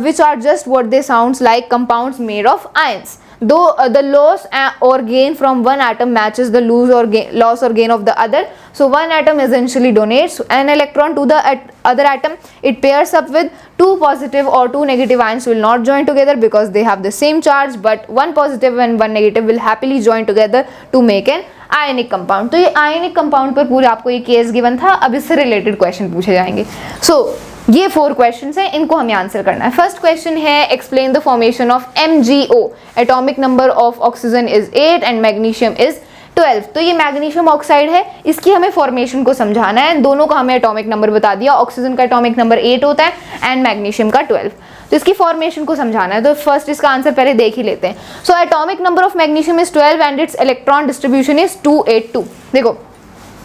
which are just what they sounds like, compounds made of ions. Though the loss or gain from one atom matches the loss or gain of the other, so one atom essentially donates an electron to the other atom. It pairs up with 2 positive or 2 negative ions will not join together because they have the same charge, but one positive and one negative will happily join together to make an ionic compound. तो ये ionic compound पर पूरे आपको ये case given था. अब इससे related question पूछे जाएंगे. So ये 4 क्वेश्चंस हैं, इनको हमें आंसर करना है. फर्स्ट क्वेश्चन है explain the formation of MgO. Atomic number of oxygen is 8 and magnesium is 12. तो ये मैग्नीशियम ऑक्साइड है, इसकी हमें फॉर्मेशन को समझाना है. दोनों का हमें एटॉमिक नंबर बता दिया. ऑक्सीजन का एटॉमिक नंबर 8 होता है एंड मैग्नीशियम का 12. तो इसकी फॉर्मेशन को समझाना है. तो फर्स्ट इसका आंसर पहले देख ही लेते हैं. So atomic number of magnesium is 12 and it's electron distribution is 282. देखो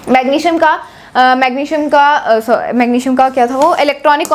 मैग्नीशियम का क्या था वो इलेक्ट्रॉनिक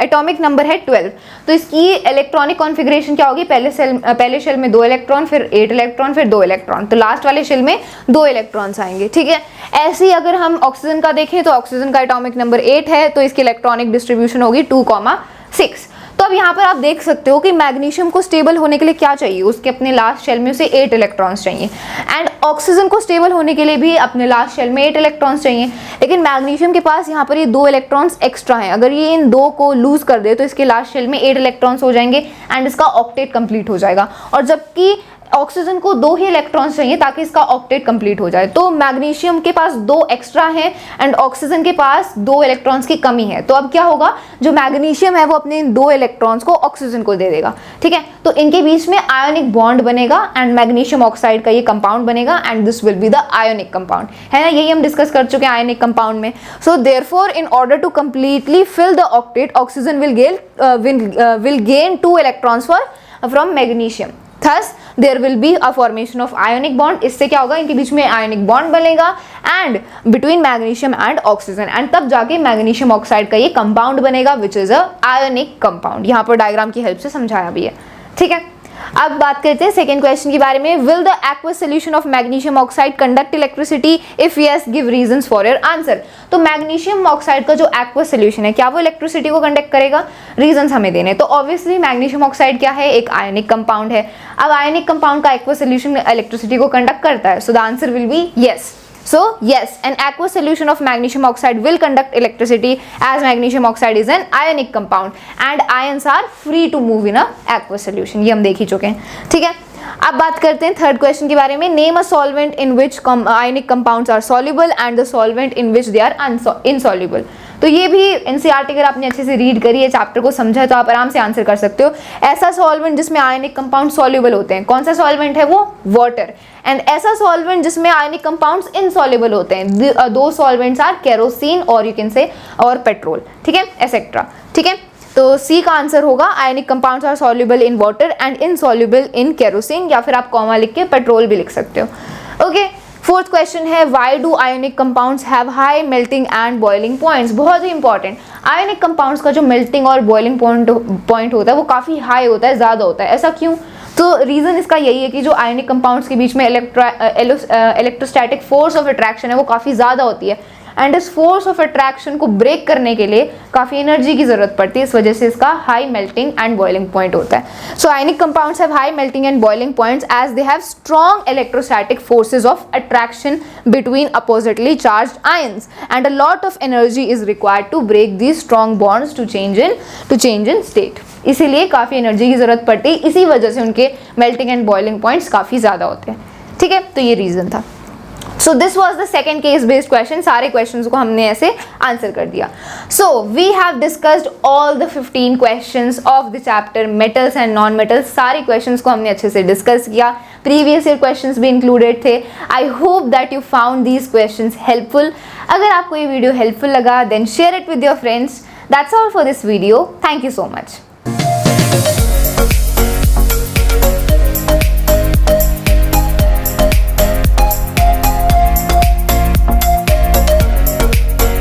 एटॉमिक नंबर है 12. तो इसकी इलेक्ट्रॉनिक कॉन्फ़िगरेशन क्या होगी? पहले शेल में 2 इलेक्ट्रॉन, फिर 8 इलेक्ट्रॉन, फिर 2 इलेक्ट्रॉन. तो लास्ट वाले शेल में 2 इलेक्ट्रॉन्स आएंगे. ठीक है, ऐसे ही अगर हम ऑक्सीजन का देखें तो ऑक्सीजन का एटॉमिक नंबर 8 है, तो इसकी इलेक्ट्रॉनिक डिस्ट्रीब्यूशन होगी 2,6. तो अब यहाँ पर आप देख सकते हो कि मैग्नीशियम को स्टेबल होने के लिए क्या चाहिए? उसके अपने लास्ट शेल में उसे 8 इलेक्ट्रॉन्स चाहिए एंड ऑक्सीजन को स्टेबल होने के लिए भी अपने लास्ट शेल में 8 इलेक्ट्रॉन्स चाहिए. लेकिन मैग्नीशियम के पास यहाँ पर ये 2 इलेक्ट्रॉन्स एक्स्ट्रा हैं. अगर ये इन 2 को लूज कर दे तो इसके लास्ट शेल में 8 इलेक्ट्रॉन्स हो जाएंगे एंड इसका ऑक्टेट कंप्लीट हो जाएगा. और जबकि ऑक्सीजन को 2 ही इलेक्ट्रॉन्स चाहिए ताकि इसका ऑक्टेट कंप्लीट हो जाए. तो मैग्नीशियम के पास 2 एक्स्ट्रा हैं एंड ऑक्सीजन के पास 2 इलेक्ट्रॉन्स की कमी है. तो अब क्या होगा? जो मैग्नीशियम है वो अपने 2 इलेक्ट्रॉन्स को ऑक्सीजन को दे देगा. ठीक है, तो इनके बीच में आयोनिक बॉन्ड बनेगा एंड मैग्नीशियम ऑक्साइड का ये कंपाउंड बनेगा and this will be the ionic compound. है ना, यही हम डिस्कस कर चुके हैं आयोनिक कंपाउंड में. So therefore in order to completely fill the octet, oxygen will gain 2 electrons from magnesium. Thus, there will be a formation of ionic bond. इससे क्या होगा? इनके बीच में आयोनिक बॉन्ड बनेगा and between magnesium and oxygen and तब जाके magnesium oxide का ये कंपाउंड बनेगा which is a ionic compound. यहाँ पर डायग्राम की हेल्प से समझाया भी है. ठीक है, अब बात करते हैं सेकेंड क्वेश्चन के बारे में. Will the aqueous solution of magnesium oxide conduct electricity? If yes give reasons for your answer. तो मैग्नीशियम ऑक्साइड का जो एक्वस सोल्यूशन है क्या वो इलेक्ट्रिसिटी को कंडक्ट करेगा? रीजंस हमें देने. तो ऑब्वियसली मैग्नीशियम ऑक्साइड क्या है? एक आयनिक कंपाउंड है. अब आयनिक कंपाउंड का एक्वस सोल्यूशन इलेक्ट्रिसिटी को कंडक्ट करता है. So the answer will be yes. So yes, an aqueous solution of magnesium oxide will conduct electricity as magnesium oxide is an ionic compound and ions are free to move in a aqueous solution. ये हम देख ही चुके हैं. ठीक है, अब बात करते हैं थर्ड क्वेश्चन के बारे में. Name a solvent in which ionic compounds are soluble and the solvent in which they are insoluble. तो ये भी एनसीईआरटी अगर आपने अच्छे से रीड करी है, चैप्टर को समझा तो आप आराम से आंसर कर सकते हो. ऐसा सॉल्वेंट जिसमें आयनिक कंपाउंड सॉल्युबल होते हैं, कौन सा सॉल्वेंट है वो? वाटर. एंड ऐसा सॉल्वेंट जिसमें आयनिक कंपाउंड्स इनसॉल्युबल होते हैं, दो सॉल्वेंट्स आर केरोसिन और यू कैन से और पेट्रोल. ठीक है, एसेट्रा. ठीक है, तो सी का आंसर होगा ionic compounds are soluble in water and insoluble in kerosene, या फिर आप कॉमा लिख के पेट्रोल भी लिख सकते हो. ओके, फोर्थ क्वेश्चन है why do ionic compounds have high melting and boiling points. बहुत ही इंपॉर्टेंट. आयोनिक कंपाउंड्स का जो मेल्टिंग और बॉइलिंग पॉइंट होता है वो काफ़ी हाई होता है, ज़्यादा होता है. ऐसा क्यों? तो रीज़न इसका यही है कि जो आयनिक कंपाउंड्स के बीच में इलेक्ट्रोस्टैटिक फोर्स ऑफ अट्रैक्शन है वो काफ़ी ज़्यादा होती है, एंड इस फोर्स ऑफ अट्रैक्शन को ब्रेक करने के लिए काफ़ी एनर्जी की ज़रूरत पड़ती है, इस वजह से इसका high melting and boiling point होता है. So ionic compounds have high melting and boiling points as they have strong electrostatic forces of attraction between oppositely charged ions, and a lot of energy is required to break these strong bonds to change in state. इसीलिए काफ़ी energy की ज़रूरत पड़ती है, इसी वजह से उनके मेल्टिंग एंड बॉइलिंग पॉइंट्स काफ़ी ज़्यादा होते हैं. ठीक है, तो ये रीज़न था. So this was the second case based question. सारे क्वेश्चंस को हमने ऐसे आंसर कर दिया. So we have discussed all the 15 questions of the chapter metals and non metals. सारे क्वेश्चंस को हमने अच्छे से डिस्कस किया. प्रीवियस ईयर क्वेश्चंस भी इंक्लूडेड थे. I hope that you found these questions helpful. अगर आपको ये वीडियो हेल्पफुल लगा then share it with your friends. That's all for this video. Thank you so much.